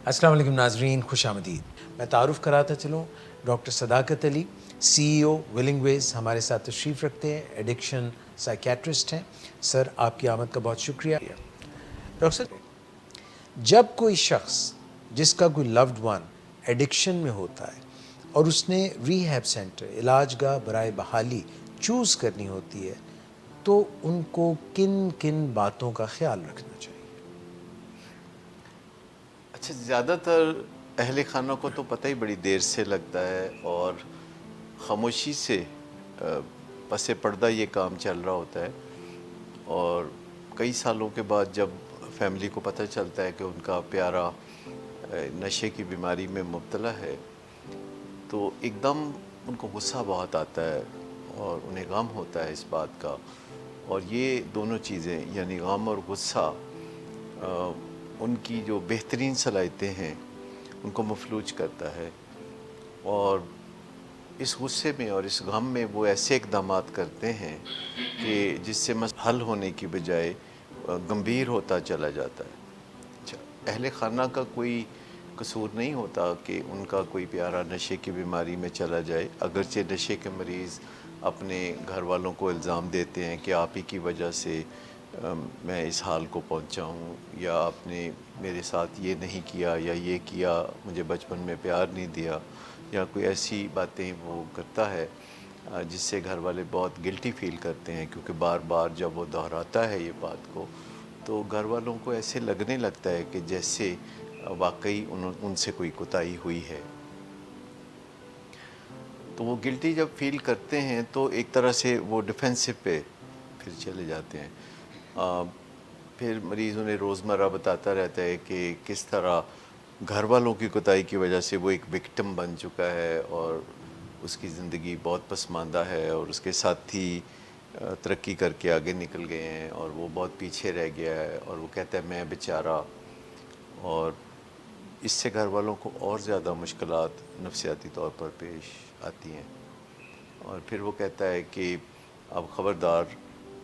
السلام علیکم ناظرین، خوش آمدید۔ میں تعارف کراتا چلوں، ڈاکٹر صداقت علی، سی ای او ولنگ ویز ہمارے ساتھ تشریف رکھتے ہیں، ایڈکشن سائیکیٹرسٹ ہیں۔ سر، آپ کی آمد کا بہت شکریہ۔ ڈاکٹر صاحب، جب کوئی شخص جس کا کوئی لوڈ ون ایڈکشن میں ہوتا ہے اور اس نے ریہیب سینٹر، علاج گاہ برائے بحالی چوز کرنی ہوتی ہے، تو ان کو کن کن باتوں کا خیال رکھنا چاہیے؟ اچھا، زیادہ تر اہل خانہ کو تو پتہ ہی بڑی دیر سے لگتا ہے اور خاموشی سے پس پردہ یہ کام چل رہا ہوتا ہے، اور کئی سالوں کے بعد جب فیملی کو پتہ چلتا ہے کہ ان کا پیارا نشے کی بیماری میں مبتلا ہے، تو ایک دم ان کو غصہ بہت آتا ہے اور انہیں غم ہوتا ہے اس بات کا، اور یہ دونوں چیزیں یعنی غم اور غصہ ان کی جو بہترین صلاحیتیں ہیں ان کو مفلوج کرتا ہے، اور اس غصے میں اور اس غم میں وہ ایسے اقدامات کرتے ہیں کہ جس سے مسئلہ حل ہونے کی بجائے گمبھیر ہوتا چلا جاتا ہے۔ اچھا، اہل خانہ کا کوئی قصور نہیں ہوتا کہ ان کا کوئی پیارا نشے کی بیماری میں چلا جائے، اگرچہ نشے کے مریض اپنے گھر والوں کو الزام دیتے ہیں کہ آپ ہی کی وجہ سے میں اس حال کو پہنچا ہوں، یا آپ نے میرے ساتھ یہ نہیں کیا یا یہ کیا، مجھے بچپن میں پیار نہیں دیا، یا کوئی ایسی باتیں وہ کرتا ہے جس سے گھر والے بہت گلٹی فیل کرتے ہیں، کیونکہ بار بار جب وہ دہراتا ہے یہ بات کو تو گھر والوں کو ایسے لگنے لگتا ہے کہ جیسے واقعی ان سے کوئی کوتاہی ہوئی ہے۔ تو وہ گلٹی جب فیل کرتے ہیں تو ایک طرح سے وہ ڈیفینسو پہ پھر چلے جاتے ہیں۔ پھر مریض انہیں روزمرہ بتاتا رہتا ہے کہ کس طرح گھر والوں کی کوتاہی کی وجہ سے وہ ایک وکٹم بن چکا ہے اور اس کی زندگی بہت پسماندہ ہے، اور اس کے ساتھی ترقی کر کے آگے نکل گئے ہیں اور وہ بہت پیچھے رہ گیا ہے، اور وہ کہتا ہے میں بیچارہ، اور اس سے گھر والوں کو اور زیادہ مشکلات نفسیاتی طور پر پیش آتی ہیں۔ اور پھر وہ کہتا ہے کہ اب خبردار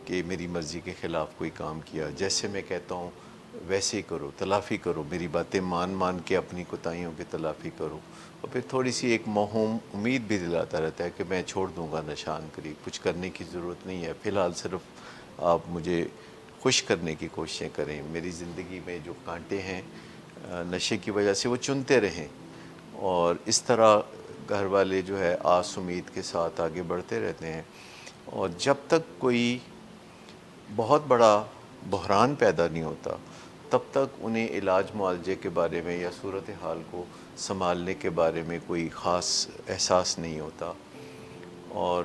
کہ میری مرضی کے خلاف کوئی کام کیا، جیسے میں کہتا ہوں ویسے ہی کرو، تلافی کرو، میری باتیں مان کے اپنی کوتاہیوں کی تلافی کرو، اور پھر تھوڑی سی ایک موہوم امید بھی دلاتا رہتا ہے کہ میں چھوڑ دوں گا نشان قریب، کچھ کرنے کی ضرورت نہیں ہے، فی الحال صرف آپ مجھے خوش کرنے کی کوششیں کریں، میری زندگی میں جو کانٹے ہیں نشے کی وجہ سے وہ چنتے رہیں، اور اس طرح گھر والے جو ہے آس امید کے ساتھ آگے بڑھتے رہتے ہیں، اور جب تک کوئی بہت بڑا بحران پیدا نہیں ہوتا تب تک انہیں علاج معالجے کے بارے میں یا صورتحال کو سنبھالنے کے بارے میں کوئی خاص احساس نہیں ہوتا، اور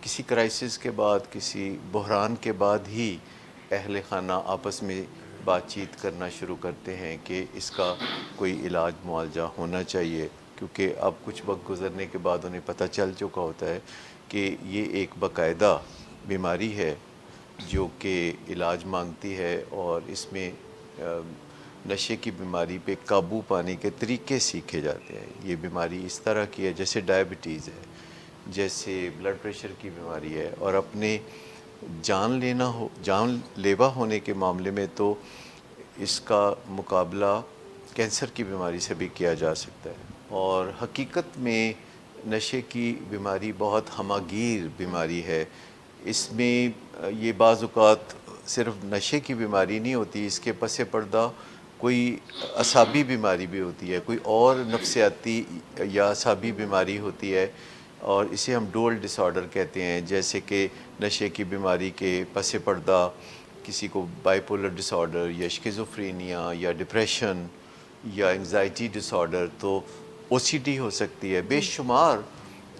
کسی کرائسس کے بعد، کسی بحران کے بعد ہی اہل خانہ آپس میں بات چیت کرنا شروع کرتے ہیں کہ اس کا کوئی علاج معالجہ ہونا چاہیے، کیونکہ اب کچھ وقت گزرنے کے بعد انہیں پتہ چل چکا ہوتا ہے کہ یہ ایک باقاعدہ بیماری ہے جو کہ علاج مانگتی ہے، اور اس میں نشے کی بیماری پہ قابو پانے کے طریقے سیکھے جاتے ہیں۔ یہ بیماری اس طرح کی ہے جیسے ڈائبٹیز ہے، جیسے بلڈ پریشر کی بیماری ہے، اور اپنے جان لیوا ہونے کے معاملے میں تو اس کا مقابلہ کینسر کی بیماری سے بھی کیا جا سکتا ہے، اور حقیقت میں نشے کی بیماری بہت ہماگیر بیماری ہے۔ اس میں یہ بعض اوقات صرف نشے کی بیماری نہیں ہوتی، اس کے پس پردہ کوئی اعصابی بیماری بھی ہوتی ہے، کوئی اور نفسیاتی یا اعصابی بیماری ہوتی ہے، اور اسے ہم ڈول ڈس آرڈر کہتے ہیں، جیسے کہ نشے کی بیماری کے پس پردہ کسی کو بائیپولر ڈس آرڈر یا اسکیزوفرینیا یا ڈپریشن یا انگزائٹی ڈس آرڈر، تو او سی ڈی ہو سکتی ہے۔ بے شمار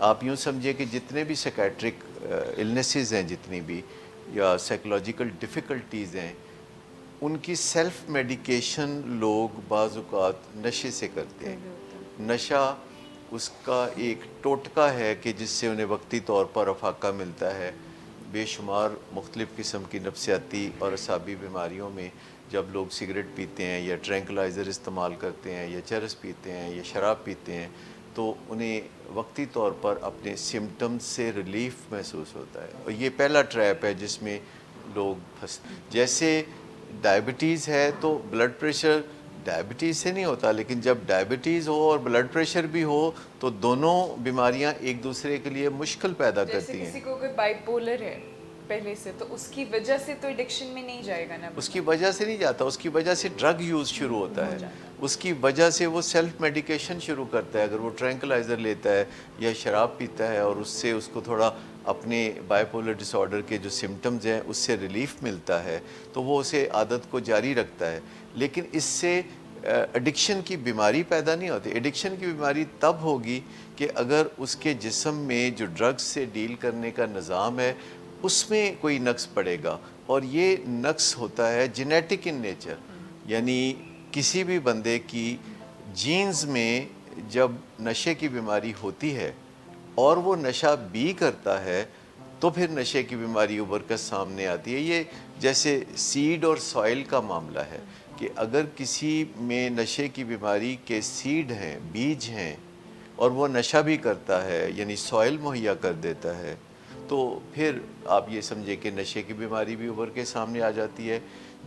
آپ یوں سمجھے کہ جتنے بھی سیکیٹرک النیسز ہیں، جتنی بھی یا سائیکولوجیکل ڈیفیکلٹیز ہیں، ان کی سیلف میڈیکیشن لوگ بعض اوقات نشے سے کرتے ہیں۔ نشہ اس کا ایک ٹوٹکا ہے کہ جس سے انہیں وقتی طور پر افاقہ ملتا ہے۔ بے شمار مختلف قسم کی نفسیاتی اور اعصابی بیماریوں میں جب لوگ سگریٹ پیتے ہیں یا ٹرینکلائزر استعمال کرتے ہیں یا چرس پیتے ہیں یا شراب پیتے ہیں، تو انہیں وقتی طور پر اپنے سمٹمز سے ریلیف محسوس ہوتا ہے، اور یہ پہلا ٹریپ ہے جس میں لوگ جیسے ڈائبٹیز ہے تو بلڈ پریشر ڈائبٹیز سے نہیں ہوتا، لیکن جب ڈائبٹیز ہو اور بلڈ پریشر بھی ہو تو دونوں بیماریاں ایک دوسرے کے لیے مشکل پیدا کرتی ہیں. کسی کو کوئی بائی پولر ہے پہلے سے تو اس کی وجہ سے تو ایڈکشن میں نہیں جائے گا نا. اس کی وجہ سے نہیں جاتا، اس کی وجہ سے ڈرگ یوز شروع ہوتا ہے، اس کی وجہ سے وہ سیلف میڈیکیشن شروع کرتا ہے. اگر وہ ٹرینکلائزر لیتا ہے یا شراب پیتا ہے اور اس کو تھوڑا اپنے بائی پولر ڈس آرڈر کے جو سمٹمز ہیں اس سے ریلیف ملتا ہے تو وہ اسے عادت کو جاری رکھتا ہے. لیکن اس سے ایڈکشن کی بیماری پیدا نہیں ہوتی. ایڈکشن کی بیماری تب ہوگی کہ اگر اس کے جسم میں جو ڈرگز سے ڈیل کرنے کا نظام ہے اس میں کوئی نقص پڑے گا، اور یہ نقص ہوتا ہے جینیٹک ان نیچر. یعنی کسی بھی بندے کی جینز میں جب نشے کی بیماری ہوتی ہے اور وہ نشہ بھی کرتا ہے تو پھر نشے کی بیماری ابھر کر سامنے آتی ہے. یہ جیسے سیڈ اور سوائل کا معاملہ ہے کہ اگر کسی میں نشے کی بیماری کے سیڈ ہیں، بیج ہیں، اور وہ نشہ بھی کرتا ہے یعنی سوائل مہیا کر دیتا ہے تو پھر آپ یہ سمجھے کہ نشے کی بیماری بھی ابھر کے سامنے آ جاتی ہے،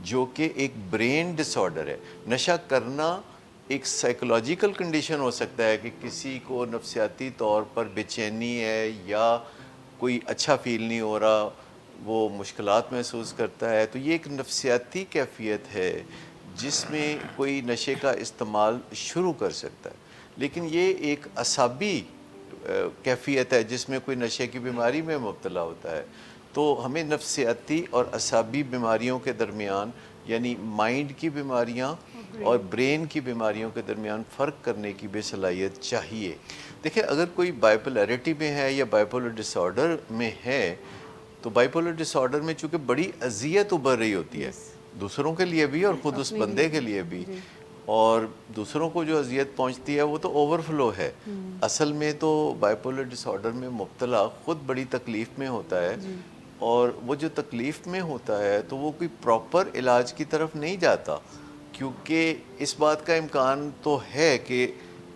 جو کہ ایک برین ڈس آرڈر ہے. نشہ کرنا ایک سائیکولوجیکل کنڈیشن ہو سکتا ہے کہ کسی کو نفسیاتی طور پر بے چینی ہے یا کوئی اچھا فیل نہیں ہو رہا، وہ مشکلات محسوس کرتا ہے، تو یہ ایک نفسیاتی کیفیت ہے جس میں کوئی نشے کا استعمال شروع کر سکتا ہے. لیکن یہ ایک اعصابی کیفیت ہے جس میں کوئی نشے کی بیماری میں مبتلا ہوتا ہے. تو ہمیں نفسیاتی اور اعصابی بیماریوں کے درمیان یعنی مائنڈ کی بیماریاں اور برین کی بیماریوں کے درمیان فرق کرنے کی بھی صلاحیت چاہیے. دیکھیں اگر کوئی بائیپولیرٹی میں ہے یا بائیپولر ڈس آرڈر میں ہے تو بائیپولر ڈس آرڈر میں چونکہ بڑی اذیت ابھر رہی ہوتی ہے دوسروں کے لیے بھی اور خود اس بندے کے لیے بھی، اور دوسروں کو جو اذیت پہنچتی ہے وہ تو اوور فلو ہے. اصل میں تو بائیپولر ڈس آرڈر میں مبتلا خود بڑی تکلیف میں ہوتا ہے، اور وہ جو تکلیف میں ہوتا ہے تو وہ کوئی پراپر علاج کی طرف نہیں جاتا، کیونکہ اس بات کا امکان تو ہے کہ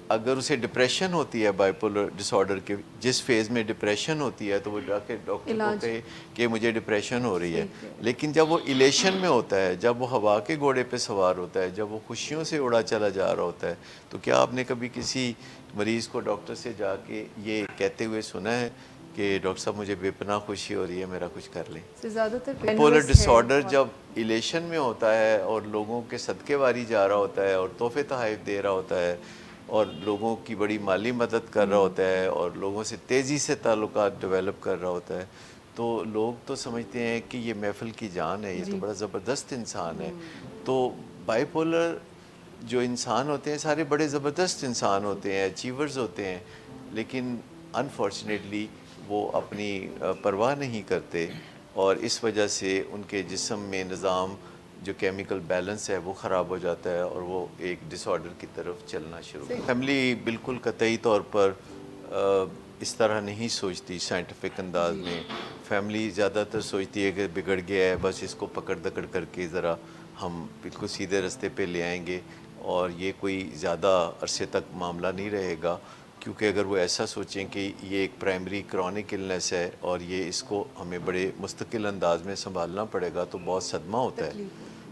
اگر اسے ڈپریشن ہوتی ہے بائیپولر ڈس آرڈر کے جس فیز میں ڈپریشن ہوتی ہے تو وہ جا کے ڈاکٹر کو کہے کہ مجھے ڈپریشن ہو رہی ہے. لیکن جب وہ ایلیشن میں ہوتا ہے، جب وہ ہوا کے گھوڑے پہ سوار ہوتا ہے، جب وہ خوشیوں سے اڑا چلا جا رہا ہوتا ہے، تو کیا آپ نے کبھی کسی مریض کو ڈاکٹر سے جا کے یہ کہتے ہوئے سنا ہے کہ ڈاکٹر صاحب مجھے بے پناہ خوشی ہو رہی ہے، میرا کچھ کر لیں؟ زیادہ تر بائیپولر ڈس آرڈر جب ایلیشن میں ہوتا ہے اور لوگوں کے صدقے واری جا رہا ہوتا ہے اور تحفے تحائف دے رہا ہوتا ہے اور لوگوں کی بڑی مالی مدد کر رہا ہوتا ہے اور لوگوں سے تیزی سے تعلقات ڈیولپ کر رہا ہوتا ہے، تو لوگ تو سمجھتے ہیں کہ یہ محفل کی جان ہے، یہ تو بڑا زبردست انسان ہے. تو بائی پولر جو انسان ہوتے ہیں سارے بڑے زبردست انسان ہوتے ہیں، اچیورز ہوتے ہیں، لیکن انفارچونیٹلی وہ اپنی پرواہ نہیں کرتے اور اس وجہ سے ان کے جسم میں نظام جو کیمیکل بیلنس ہے وہ خراب ہو جاتا ہے اور وہ ایک ڈس آرڈر کی طرف چلنا شروع کرتا ہے. فیملی بالکل قطعی طور پر اس طرح نہیں سوچتی سائنٹیفک انداز میں. فیملی زیادہ تر سوچتی ہے کہ بگڑ گیا ہے، بس اس کو پکڑ دکڑ کر کے ذرا ہم بالکل سیدھے رستے پہ لے آئیں گے اور یہ کوئی زیادہ عرصے تک معاملہ نہیں رہے گا. کیونکہ اگر وہ ایسا سوچیں کہ یہ ایک پرائمری کرونک النس ہے اور یہ اس کو ہمیں بڑے مستقل انداز میں سنبھالنا پڑے گا تو بہت صدمہ ہوتا ہے،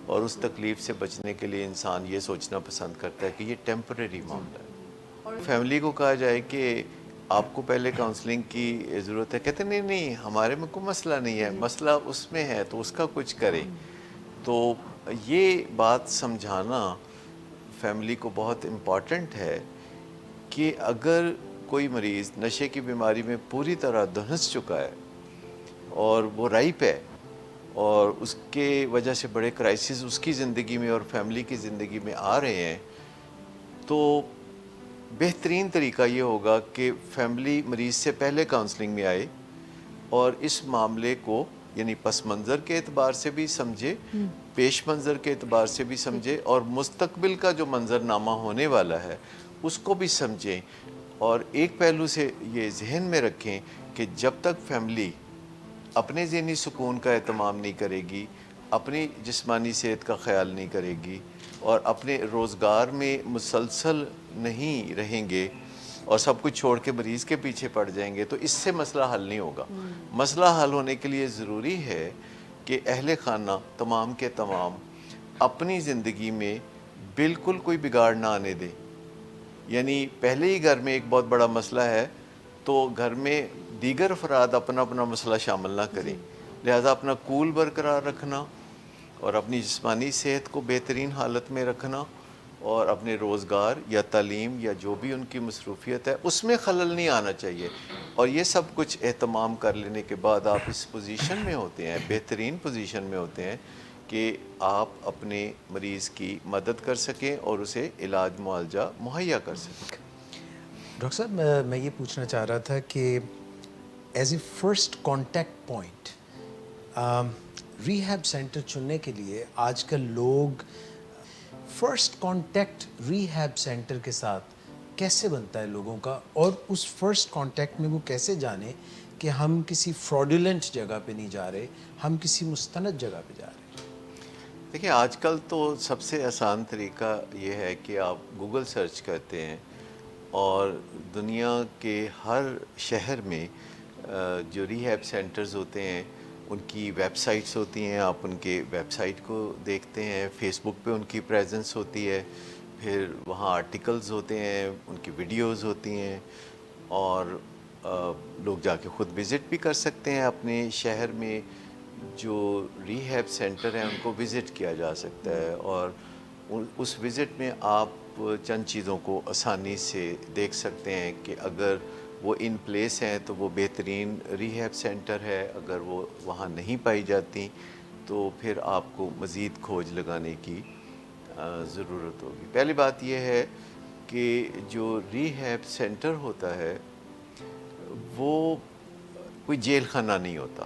اور اس تکلیف سے بچنے کے لیے انسان یہ سوچنا پسند کرتا ہے کہ یہ ٹیمپریری معاملہ ہے. فیملی کو کہا جائے کہ آپ کو پہلے کاؤنسلنگ کی ضرورت ہے، کہتے نہیں نہیں ہمارے میں کوئی مسئلہ نہیں ہے، مسئلہ اس میں ہے تو اس کا کچھ کریں. تو یہ بات سمجھانا فیملی کو بہت امپورٹنٹ ہے کہ اگر کوئی مریض نشے کی بیماری میں پوری طرح دھنس چکا ہے اور وہ رائپ ہے اور اس کے وجہ سے بڑے کرائسس اس کی زندگی میں اور فیملی کی زندگی میں آ رہے ہیں، تو بہترین طریقہ یہ ہوگا کہ فیملی مریض سے پہلے کاؤنسلنگ میں آئے اور اس معاملے کو یعنی پس منظر کے اعتبار سے بھی سمجھے، پیش منظر کے اعتبار سے بھی سمجھے، اور مستقبل کا جو منظر نامہ ہونے والا ہے اس کو بھی سمجھیں. اور ایک پہلو سے یہ ذہن میں رکھیں کہ جب تک فیملی اپنے ذہنی سکون کا اہتمام نہیں کرے گی، اپنی جسمانی صحت کا خیال نہیں کرے گی اور اپنے روزگار میں مسلسل نہیں رہیں گے اور سب کچھ چھوڑ کے مریض کے پیچھے پڑ جائیں گے تو اس سے مسئلہ حل نہیں ہوگا. مسئلہ حل ہونے کے لیے ضروری ہے کہ اہل خانہ تمام کے تمام اپنی زندگی میں بالکل کوئی بگاڑ نہ آنے دیں. یعنی پہلے ہی گھر میں ایک بہت بڑا مسئلہ ہے تو گھر میں دیگر افراد اپنا اپنا مسئلہ شامل نہ کریں. لہٰذا اپنا کول برقرار رکھنا اور اپنی جسمانی صحت کو بہترین حالت میں رکھنا اور اپنے روزگار یا تعلیم یا جو بھی ان کی مصروفیت ہے اس میں خلل نہیں آنا چاہیے. اور یہ سب کچھ اہتمام کر لینے کے بعد آپ اس پوزیشن میں ہوتے ہیں, بہترین پوزیشن میں ہوتے ہیں کہ آپ اپنے مریض کی مدد کر سکیں اور اسے علاج معالجہ مہیا کر سکیں. ڈاکٹر صاحب میں یہ پوچھنا چاہ رہا تھا کہ as a first contact point rehab centre چننے کے لیے آج کل لوگ فرسٹ کانٹیکٹ ریہیب سینٹر کے ساتھ کیسے بنتا ہے لوگوں کا, اور اس فرسٹ کانٹیکٹ میں وہ کیسے جانے کہ ہم کسی فراڈولنٹ جگہ پہ نہیں جا رہے, ہم کسی مستند جگہ پہ جا رہے ہیں. دیکھیں آج کل تو سب سے آسان طریقہ یہ ہے کہ آپ گوگل سرچ کرتے ہیں اور دنیا کے ہر شہر میں جو ریہیب سینٹرز ہوتے ہیں ان کی ویب سائٹس ہوتی ہیں, آپ ان کے ویب سائٹ کو دیکھتے ہیں, فیس بک پہ ان کی پریزنس ہوتی ہے, پھر وہاں آرٹیکلز ہوتے ہیں, ان کی ویڈیوز ہوتی ہیں اور لوگ جا کے خود وزٹ بھی کر سکتے ہیں. اپنے شہر میں جو ریہیب سینٹر ہیں ان کو وزٹ کیا جا سکتا ہے اور اس وزٹ میں آپ چند چیزوں کو آسانی سے دیکھ سکتے ہیں کہ اگر وہ ان پلیس ہیں تو وہ بہترین ریہیب سینٹر ہے, اگر وہ وہاں نہیں پائی جاتی تو پھر آپ کو مزید کھوج لگانے کی ضرورت ہوگی. پہلی بات یہ ہے کہ جو ریہیب سینٹر ہوتا ہے وہ کوئی جیل خانہ نہیں ہوتا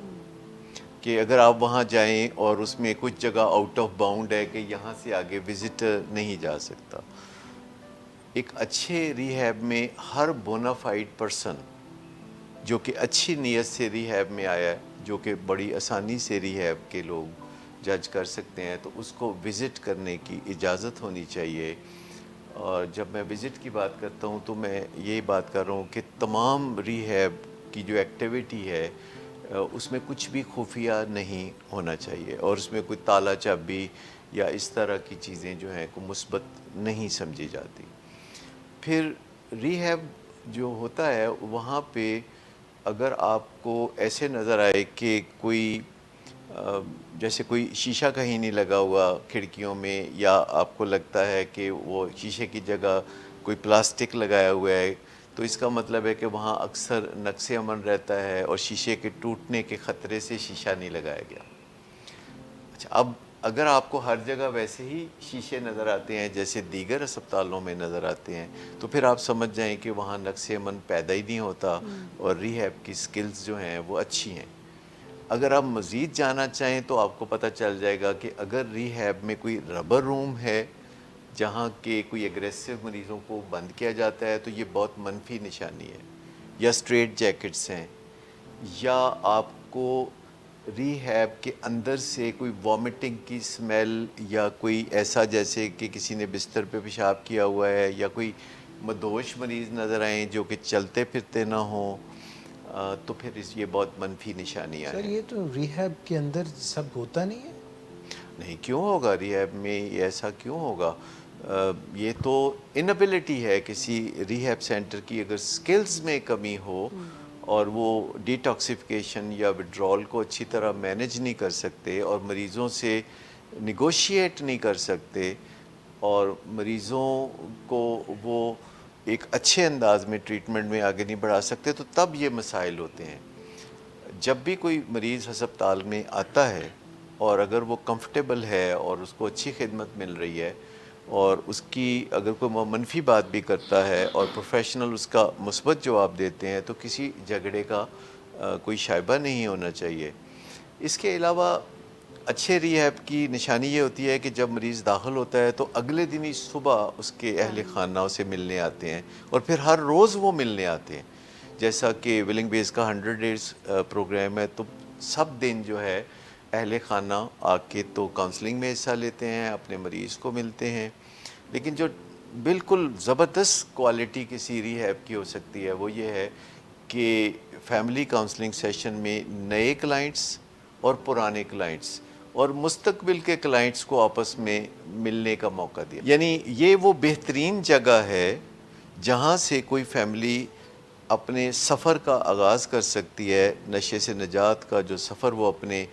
کہ اگر آپ وہاں جائیں اور اس میں کچھ جگہ آؤٹ آف باؤنڈ ہے کہ یہاں سے آگے وزٹر نہیں جا سکتا. ایک اچھے ریہیب میں ہر بونافائیڈ پرسن جو کہ اچھی نیت سے ریہیب میں آیا ہے, جو کہ بڑی آسانی سے ریہیب کے لوگ جج کر سکتے ہیں, تو اس کو وزٹ کرنے کی اجازت ہونی چاہیے. اور جب میں وزٹ کی بات کرتا ہوں تو میں یہی بات کر رہا ہوں کہ تمام ریہیب کی جو ایکٹیویٹی ہے اس میں کچھ بھی خفیہ نہیں ہونا چاہیے اور اس میں کوئی تالا چابی یا اس طرح کی چیزیں جو ہیں کو مثبت نہیں سمجھی جاتی. پھر ریہیب جو ہوتا ہے وہاں پہ اگر آپ کو ایسے نظر آئے کہ کوئی جیسے کوئی شیشہ کہیں نہیں لگا ہوا کھڑکیوں میں, یا آپ کو لگتا ہے کہ وہ شیشے کی جگہ کوئی پلاسٹک لگایا ہوا ہے, تو اس کا مطلب ہے کہ وہاں اکثر نقص امن رہتا ہے اور شیشے کے ٹوٹنے کے خطرے سے شیشہ نہیں لگایا گیا. اچھا, اب اگر آپ کو ہر جگہ ویسے ہی شیشے نظر آتے ہیں جیسے دیگر اسپتالوں میں نظر آتے ہیں تو پھر آپ سمجھ جائیں کہ وہاں نقص امن پیدا ہی نہیں ہوتا اور ریہیب کی سکلز جو ہیں وہ اچھی ہیں. اگر آپ مزید جانا چاہیں تو آپ کو پتہ چل جائے گا کہ اگر ریہیب میں کوئی ربر روم ہے جہاں کے کوئی ایگریسو مریضوں کو بند کیا جاتا ہے تو یہ بہت منفی نشانی ہے, یا اسٹریٹ جیکٹس ہیں, یا آپ کو ریہیب کے اندر سے کوئی وامٹنگ کی سمیل یا کوئی ایسا جیسے کہ کسی نے بستر پہ پیشاب کیا ہوا ہے, یا کوئی مدوش مریض نظر آئیں جو کہ چلتے پھرتے نہ ہوں, تو پھر یہ بہت منفی نشانیاں ہیں. سر یہ تو ریہیب کے اندر سب ہوتا نہیں ہے. نہیں, کیوں ہوگا ریہیب میں ایسا کیوں ہوگا؟ یہ تو انیبلٹی ہے کسی ریہیب سینٹر کی. اگر سکلز میں کمی ہو اور وہ ڈیٹاکسیفیکیشن یا وڈرال کو اچھی طرح مینج نہیں کر سکتے اور مریضوں سے نیگوشیٹ نہیں کر سکتے اور مریضوں کو وہ ایک اچھے انداز میں ٹریٹمنٹ میں آگے نہیں بڑھا سکتے, تو تب یہ مسائل ہوتے ہیں. جب بھی کوئی مریض ہسپتال میں آتا ہے اور اگر وہ کمفرٹیبل ہے اور اس کو اچھی خدمت مل رہی ہے اور اس کی اگر کوئی منفی بات بھی کرتا ہے اور پروفیشنل اس کا مثبت جواب دیتے ہیں تو کسی جھگڑے کا کوئی شائبہ نہیں ہونا چاہیے. اس کے علاوہ اچھے ریہیب کی نشانی یہ ہوتی ہے کہ جب مریض داخل ہوتا ہے تو اگلے دن ہی صبح اس کے اہل خانہ اسے ملنے آتے ہیں اور پھر ہر روز وہ ملنے آتے ہیں. جیسا کہ ولنگ بیس کا 100 ڈیز پروگرام ہے تو سب دن جو ہے اہل خانہ آ کے تو کاؤنسلنگ میں حصہ لیتے ہیں, اپنے مریض کو ملتے ہیں. لیکن جو بالکل زبردست کوالٹی کسی ریہیب کی ہو سکتی ہے وہ یہ ہے کہ فیملی کاؤنسلنگ سیشن میں نئے کلائنٹس اور پرانے کلائنٹس اور مستقبل کے کلائنٹس کو آپس میں ملنے کا موقع دیا. یعنی یہ وہ بہترین جگہ ہے جہاں سے کوئی فیملی اپنے سفر کا آغاز کر سکتی ہے, نشے سے نجات کا جو سفر وہ اپنے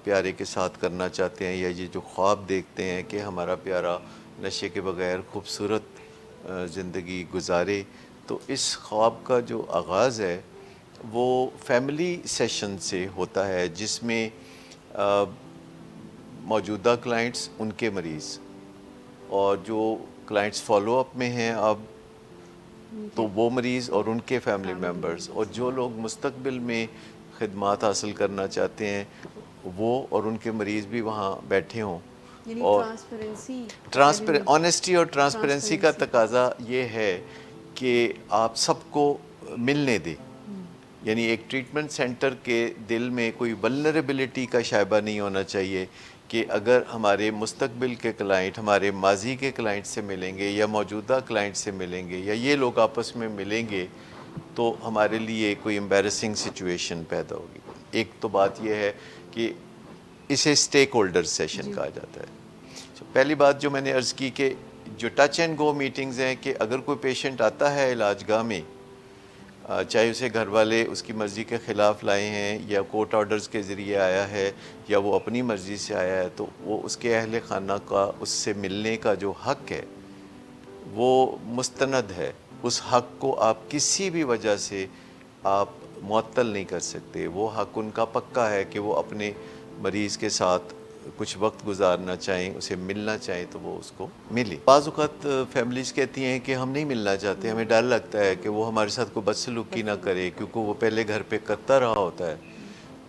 پیارے کے ساتھ کرنا چاہتے ہیں, یا یہ جو خواب دیکھتے ہیں کہ ہمارا پیارا نشے کے بغیر خوبصورت زندگی گزارے. تو اس خواب کا جو آغاز ہے وہ فیملی سیشن سے ہوتا ہے, جس میں موجودہ کلائنٹس, ان کے مریض, اور جو کلائنٹس فالو اپ میں ہیں اب تو وہ مریض اور ان کے فیملی ممبرز, اور جو لوگ مستقبل میں خدمات حاصل کرنا چاہتے ہیں وہ اور ان کے مریض بھی وہاں بیٹھے ہوں. اور آنیسٹی اور ٹرانسپیرنسی کا تقاضا یہ ہے کہ آپ سب کو ملنے دیں. یعنی ایک ٹریٹمنٹ سینٹر کے دل میں کوئی ولنریبلٹی کا شائبہ نہیں ہونا چاہیے کہ اگر ہمارے مستقبل کے کلائنٹ ہمارے ماضی کے کلائنٹ سے ملیں گے یا موجودہ کلائنٹ سے ملیں گے یا یہ لوگ آپس میں ملیں گے تو ہمارے لیے کوئی امبیرسنگ سچویشن پیدا ہوگی. ایک تو بات یہ ہے کہ اسے اسٹیک ہولڈر سیشن کہا جاتا ہے. پہلی بات جو میں نے عرض کی کہ جو ٹچ اینڈ گو میٹنگز ہیں, کہ اگر کوئی پیشنٹ آتا ہے علاج گاہ میں, چاہے اسے گھر والے اس کی مرضی کے خلاف لائے ہیں یا کورٹ آرڈرز کے ذریعے آیا ہے یا وہ اپنی مرضی سے آیا ہے, تو وہ اس کے اہل خانہ کا اس سے ملنے کا جو حق ہے وہ مستند ہے. اس حق کو آپ کسی بھی وجہ سے آپ معطل نہیں کر سکتے. وہ حق ان کا پکا ہے کہ وہ اپنے مریض کے ساتھ کچھ وقت گزارنا چاہیں, اسے ملنا چاہیں تو وہ اس کو ملے. بعض اوقات فیملیز کہتی ہیں کہ ہم نہیں ملنا چاہتے, ہمیں ڈر لگتا ہے کہ وہ ہمارے ساتھ کوئی بدسلوکی نہ کرے کیونکہ وہ پہلے گھر پہ کرتا رہا ہوتا ہے.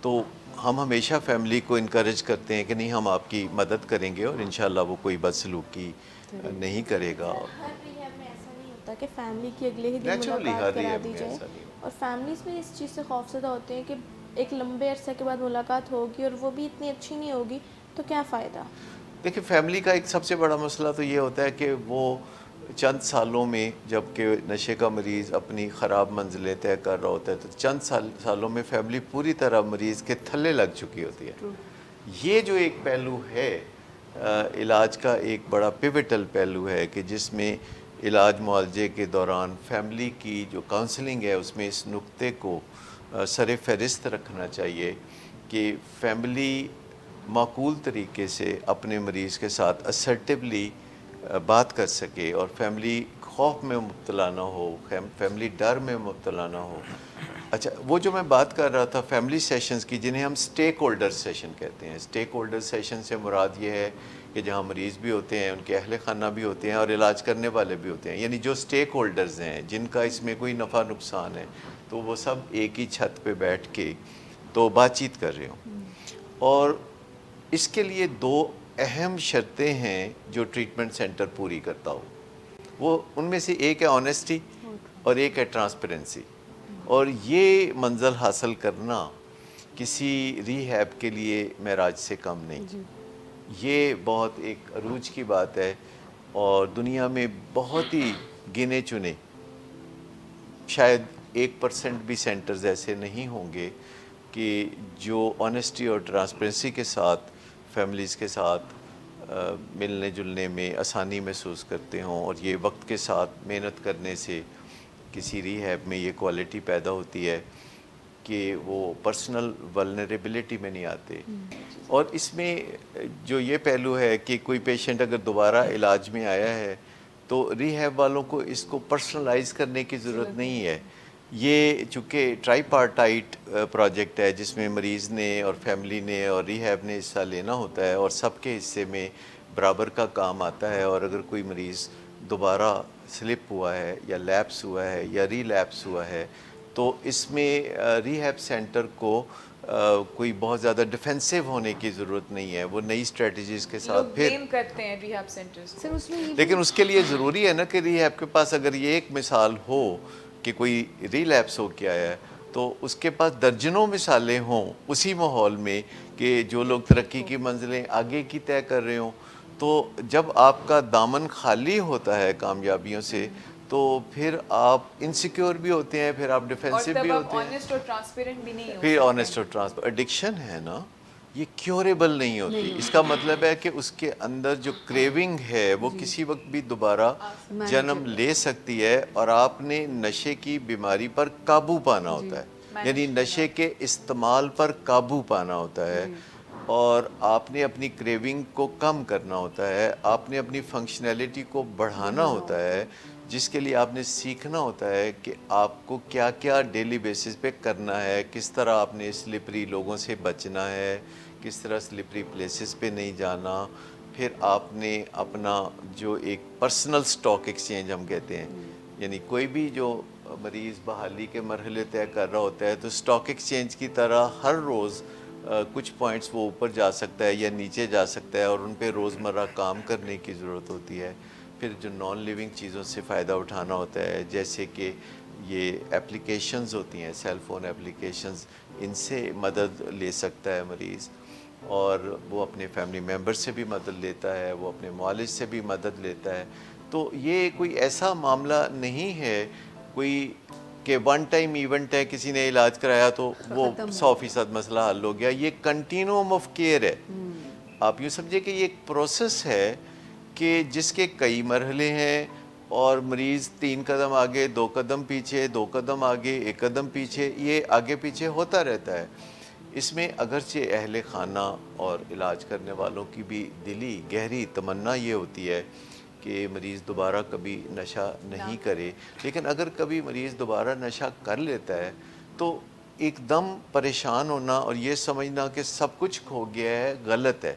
تو ہم ہمیشہ فیملی کو انکریج کرتے ہیں کہ نہیں, ہم آپ کی مدد کریں گے اور انشاءاللہ وہ کوئی بدسلوکی نہیں کرے گا. ہر ریہاب میں ایسا نہیں ہوتا کہ فیملی کی اگلے ہی دن نیچرلی ہر ملاقات کرا ریہاب دی میں جائے, ایسا نہیں ہوتا. اور فیملیز بھی اس چیز سے خوفزدہ ہوتے ہیں کہ ایک لمبے عرصے کے بعد ملاقات ہوگی اور وہ بھی اتنی اچھی نہیں ہوگی تو کیا فائدہ. دیکھیں فیملی کا ایک سب سے بڑا مسئلہ تو یہ ہوتا ہے کہ وہ چند سالوں میں, جب کہ نشے کا مریض اپنی خراب منزلیں طے کر رہا ہوتا ہے, تو چند سالوں میں فیملی پوری طرح مریض کے تھلے لگ چکی ہوتی ہے. یہ جو ایک پہلو ہے علاج کا, ایک بڑا پیوٹل پہلو ہے کہ جس میں علاج معالجے کے دوران فیملی کی جو کاؤنسلنگ ہے اس میں اس نقطے کو سر فہرست رکھنا چاہیے کہ فیملی معقول طریقے سے اپنے مریض کے ساتھ اسرٹیولی بات کر سکے اور فیملی خوف میں مبتلا نہ ہو, فیملی ڈر میں مبتلا نہ ہو. اچھا, وہ جو میں بات کر رہا تھا فیملی سیشنز کی, جنہیں ہم اسٹیک ہولڈر سیشن کہتے ہیں. اسٹیک ہولڈر سیشن سے مراد یہ ہے کہ جہاں مریض بھی ہوتے ہیں, ان کے اہل خانہ بھی ہوتے ہیں اور علاج کرنے والے بھی ہوتے ہیں. یعنی جو اسٹیک ہولڈرز ہیں جن کا اس میں کوئی نفع نقصان ہے, تو وہ سب ایک ہی چھت پہ بیٹھ کے تو بات چیت کر رہے ہوں. اور اس کے لیے دو اہم شرطیں ہیں جو ٹریٹمنٹ سینٹر پوری کرتا ہو. وہ ان میں سے ایک ہے آنیسٹی اور ایک ہے ٹرانسپیرنسی. اور یہ منزل حاصل کرنا کسی ریہیب کے لیے معراج سے کم نہیں. یہ بہت ایک عروج کی بات ہے, اور دنیا میں بہت ہی گنے چنے, شاید 1% بھی سینٹرز ایسے نہیں ہوں گے کہ جو آنیسٹی اور ٹرانسپیرنسی کے ساتھ فیملیز کے ساتھ ملنے جلنے میں آسانی محسوس کرتے ہوں. اور یہ وقت کے ساتھ محنت کرنے سے کسی ریہیب میں یہ کوالٹی پیدا ہوتی ہے کہ وہ پرسنل ولنریبلٹی میں نہیں آتے. اور اس میں جو یہ پہلو ہے کہ کوئی پیشنٹ اگر دوبارہ علاج میں آیا ہے تو ریہیب والوں کو اس کو پرسنلائز کرنے کی ضرورت نہیں ہے. یہ چونکہ ٹرائی پارٹائٹ پروجیکٹ ہے جس میں مریض نے اور فیملی نے اور ریہیب نے حصہ لینا ہوتا ہے اور سب کے حصے میں برابر کا کام آتا ہے. اور اگر کوئی مریض دوبارہ سلپ ہوا ہے یا لیپس ہوا ہے یا ری لیپس ہوا ہے تو اس میں ریہیب سینٹر کو کوئی بہت زیادہ ڈیفینسو ہونے کی ضرورت نہیں ہے. وہ نئی اسٹریٹجیز کے ساتھ پھر بلیم کرتے ہیں ریہیب سینٹرز کو. سر اس میں لیکن اس کے لیے ضروری ہے نا کہ ریہیب کے پاس اگر یہ ایک مثال ہو کہ کوئی ریلیپس ہو کے آیا ہے تو اس کے پاس درجنوں مثالیں ہوں اسی ماحول میں کہ جو لوگ ترقی کی منزلیں آگے کی طے کر رہے ہوں. تو جب آپ کا دامن خالی ہوتا ہے کامیابیوں سے تو پھر آپ انسیکیور بھی ہوتے ہیں, پھر آپ اور ڈیفینسو تب بھی آپ ہوتے ہیں. آنیسٹ اور ٹرانسپیرنٹ بھی نہیں ہو پھر سکتے. آنیسٹ اور ٹرانسپیرنٹ ایڈکشن ہے نا, یہ کیوریبل نہیں ہوتی. اس کا مطلب ہے کہ اس کے اندر جو کریونگ ہے وہ کسی وقت بھی دوبارہ جنم لے سکتی ہے, اور آپ نے نشے کی بیماری پر قابو پانا ہوتا ہے, یعنی نشے کے استعمال پر قابو پانا ہوتا ہے, اور آپ نے اپنی کریونگ کو کم کرنا ہوتا ہے, آپ نے اپنی فنکشنلٹی کو بڑھانا ہوتا ہے, جس کے لیے آپ نے سیکھنا ہوتا ہے کہ آپ کو کیا کیا ڈیلی بیسس پہ کرنا ہے, کس طرح آپ نے سلپری لوگوں سے بچنا ہے, کس طرح سلپری پلیسز پہ نہیں جانا. پھر آپ نے اپنا جو ایک پرسنل سٹاک ایکسچینج ہم کہتے ہیں, یعنی کوئی بھی جو مریض بحالی کے مرحلے طے کر رہا ہوتا ہے تو سٹاک ایکسچینج کی طرح ہر روز کچھ پوائنٹس وہ اوپر جا سکتا ہے یا نیچے جا سکتا ہے, اور ان پہ روزمرہ کام کرنے کی ضرورت ہوتی ہے. پھر جو نان لیونگ چیزوں سے فائدہ اٹھانا ہوتا ہے, جیسے کہ یہ اپلیکیشنز ہوتی ہیں, سیل فون اپلیکیشنز, ان سے مدد لے سکتا ہے مریض, اور وہ اپنے فیملی ممبر سے بھی مدد لیتا ہے, وہ اپنے معالج سے بھی مدد لیتا ہے. تو یہ کوئی ایسا معاملہ نہیں ہے کوئی کہ ون ٹائم ایونٹ ہے, کسی نے علاج کرایا تو وہ 100% مسئلہ حل ہو گیا. یہ کنٹینیوم آف کیئر ہے. آپ یوں سمجھے کہ یہ ایک پروسیس ہے کہ جس کے کئی مرحلے ہیں, اور مریض 3 قدم آگے 2 قدم پیچھے 2 قدم آگے 1 قدم پیچھے, یہ آگے پیچھے ہوتا رہتا ہے. اس میں اگرچہ اہل خانہ اور علاج کرنے والوں کی بھی دلی گہری تمنا یہ ہوتی ہے کہ مریض دوبارہ کبھی نشہ نہیں کرے, لیکن اگر کبھی مریض دوبارہ نشہ کر لیتا ہے تو ایک دم پریشان ہونا اور یہ سمجھنا کہ سب کچھ کھو گیا ہے غلط ہے.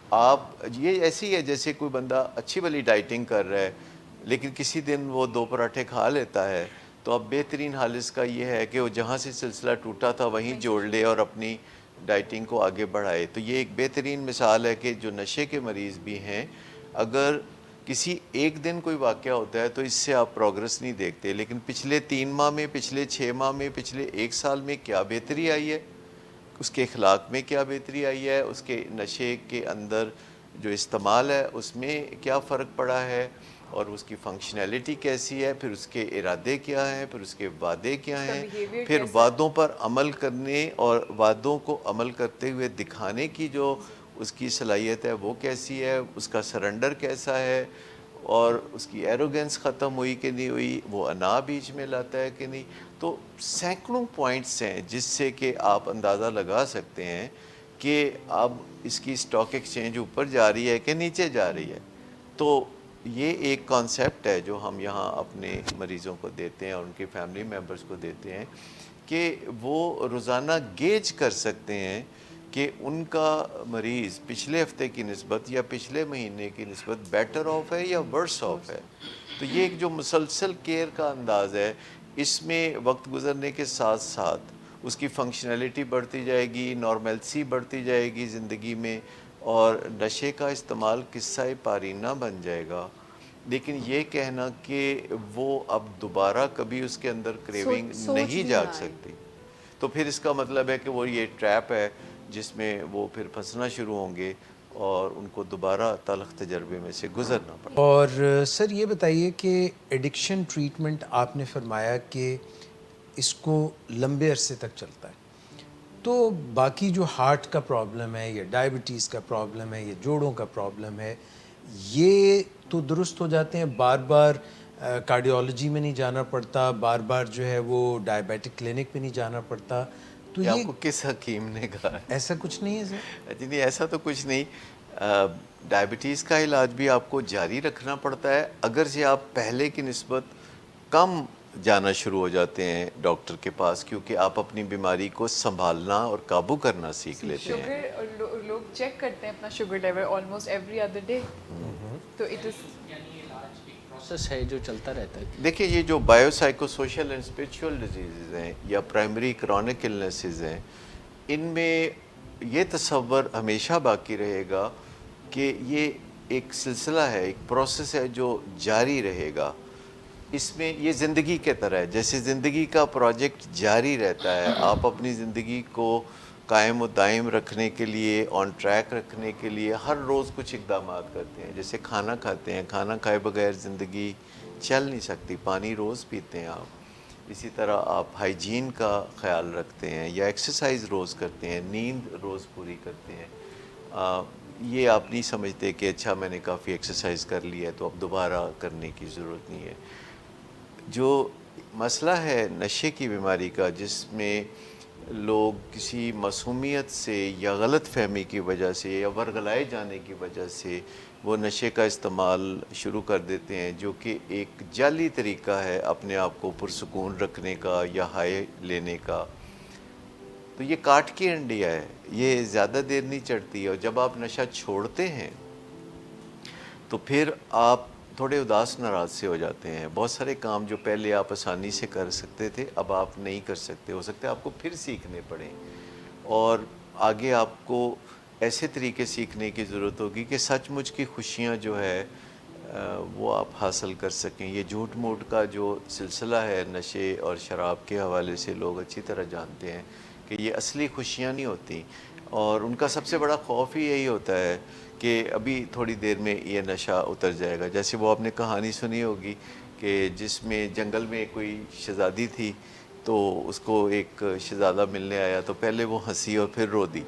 آپ یہ ایسی ہے جیسے کوئی بندہ اچھی والی ڈائٹنگ کر رہا ہے, لیکن کسی دن وہ 2 پراٹھے کھا لیتا ہے, تو اب بہترین حال اس کا یہ ہے کہ وہ جہاں سے سلسلہ ٹوٹا تھا وہیں جوڑ لے اور اپنی ڈائٹنگ کو آگے بڑھائے. تو یہ ایک بہترین مثال ہے کہ جو نشے کے مریض بھی ہیں, اگر کسی ایک دن کوئی واقعہ ہوتا ہے تو اس سے آپ پروگرس نہیں دیکھتے, لیکن پچھلے 3 ماہ میں, پچھلے 6 ماہ میں, پچھلے 1 سال میں کیا بہتری آئی ہے, اس کے اخلاق میں کیا بہتری آئی ہے, اس کے نشے کے اندر جو استعمال ہے اس میں کیا فرق پڑا ہے, اور اس کی فنکشنلٹی کیسی ہے, پھر اس کے ارادے کیا ہیں, پھر اس کے وعدے کیا ہیں, پھر وعدوں پر عمل کرنے اور وعدوں کو عمل کرتے ہوئے دکھانے کی جو اس کی صلاحیت ہے وہ کیسی ہے, اس کا سرنڈر کیسا ہے, اور اس کی ایروگنس ختم ہوئی کہ نہیں ہوئی, وہ انا بیچ میں لاتا ہے کہ نہیں. تو سینکڑوں پوائنٹس ہیں جس سے کہ آپ اندازہ لگا سکتے ہیں کہ اب اس کی سٹاک ایکسچینج اوپر جا رہی ہے کہ نیچے جا رہی ہے. تو یہ ایک کانسیپٹ ہے جو ہم یہاں اپنے مریضوں کو دیتے ہیں اور ان کے فیملی ممبرز کو دیتے ہیں کہ وہ روزانہ گیج کر سکتے ہیں کہ ان کا مریض پچھلے ہفتے کی نسبت یا پچھلے مہینے کی نسبت بیٹر آف ہے یا ورس آف ہے. تو یہ ایک جو مسلسل کیئر کا انداز ہے, اس میں وقت گزرنے کے ساتھ ساتھ اس کی فنکشنلٹی بڑھتی جائے گی, نارملسی بڑھتی جائے گی زندگی میں, اور نشے کا استعمال قصہ پارینہ بن جائے گا. لیکن یہ کہنا کہ وہ اب دوبارہ کبھی اس کے اندر کریونگ نہیں جاگ سکتی, تو پھر اس کا مطلب ہے کہ وہ یہ ٹریپ ہے جس میں وہ پھر پھنسنا شروع ہوں گے اور ان کو دوبارہ تلخ تجربے میں سے گزرنا پڑے. اور سر یہ بتائیے کہ ایڈکشن ٹریٹمنٹ آپ نے فرمایا کہ اس کو لمبے عرصے تک چلتا ہے, تو باقی جو ہارٹ کا پرابلم ہے یا ڈائبٹیز کا پرابلم ہے یا جوڑوں کا پرابلم ہے, یہ تو درست ہو جاتے ہیں, بار بار کارڈیولوجی میں نہیں جانا پڑتا, بار بار جو ہے وہ ڈائبیٹک کلینک میں نہیں جانا پڑتا. تو یہ آپ یہ کو کس حکیم نے کہا ہے؟ ایسا کچھ نہیں ہے سر؟ جی نہیں, ایسا تو کچھ نہیں. ڈائبٹیز کا علاج بھی آپ کو جاری رکھنا پڑتا ہے, اگرچہ آپ پہلے کی نسبت کم جانا شروع ہو جاتے ہیں ڈاکٹر کے پاس, کیونکہ آپ اپنی بیماری کو سنبھالنا اور قابو کرنا سیکھ لیتے ہیں. شوگر لوگ چیک کرتے ہیں اپنا sugar level almost every other day, تو اٹ از پروسیس ہے جو چلتا رہتا ہے. دیکھیں, یہ جو bio psycho social and spiritual diseases ہیں یا پرائمری کرونک النیسز ہیں, ان میں یہ تصور ہمیشہ باقی رہے گا کہ یہ ایک سلسلہ ہے, ایک پروسیس ہے جو جاری رہے گا. اس میں یہ زندگی کے طرح ہے, جیسے زندگی کا پروجیکٹ جاری رہتا ہے. آپ اپنی زندگی کو قائم و دائم رکھنے کے لیے, آن ٹریک رکھنے کے لیے ہر روز کچھ اقدامات کرتے ہیں. جیسے کھانا کھاتے ہیں, کھانا کھائے بغیر زندگی چل نہیں سکتی, پانی روز پیتے ہیں آپ. اسی طرح آپ ہائیجین کا خیال رکھتے ہیں یا ایکسرسائز روز کرتے ہیں، نیند روز پوری کرتے ہیں، یہ آپ نہیں سمجھتے کہ اچھا میں نے کافی ایکسرسائز کر لی ہے تو اب دوبارہ کرنے کی ضرورت نہیں ہے۔ جو مسئلہ ہے نشے کی بیماری کا، جس میں لوگ کسی معصومیت سے یا غلط فہمی کی وجہ سے یا ورغلائے جانے کی وجہ سے وہ نشے کا استعمال شروع کر دیتے ہیں، جو کہ ایک جعلی طریقہ ہے اپنے آپ کو پرسکون رکھنے کا یا ہائے لینے کا، تو یہ کاٹ کی انڈیا ہے، یہ زیادہ دیر نہیں چڑھتی، اور جب آپ نشہ چھوڑتے ہیں تو پھر آپ تھوڑے اداس ناراض سے ہو جاتے ہیں۔ بہت سارے کام جو پہلے آپ آسانی سے کر سکتے تھے اب آپ نہیں کر سکتے، ہو سکتا ہے آپ کو پھر سیکھنے پڑیں، اور آگے آپ کو ایسے طریقے سیکھنے کی ضرورت ہوگی کہ سچ مچ کی خوشیاں جو ہے وہ آپ حاصل کر سکیں۔ یہ جھوٹ موٹ کا جو سلسلہ ہے نشے اور شراب کے حوالے سے لوگ اچھی طرح جانتے ہیں کہ یہ اصلی خوشیاں نہیں ہوتی، اور ان کا سب سے بڑا خوف ہی یہی ہوتا ہے کہ ابھی تھوڑی دیر میں یہ نشہ اتر جائے گا۔ جیسے وہ آپ نے کہانی سنی ہوگی کہ جس میں جنگل میں کوئی شہزادی تھی، تو اس کو ایک شہزادہ ملنے آیا، تو پہلے وہ ہنسی اور پھر رو دی،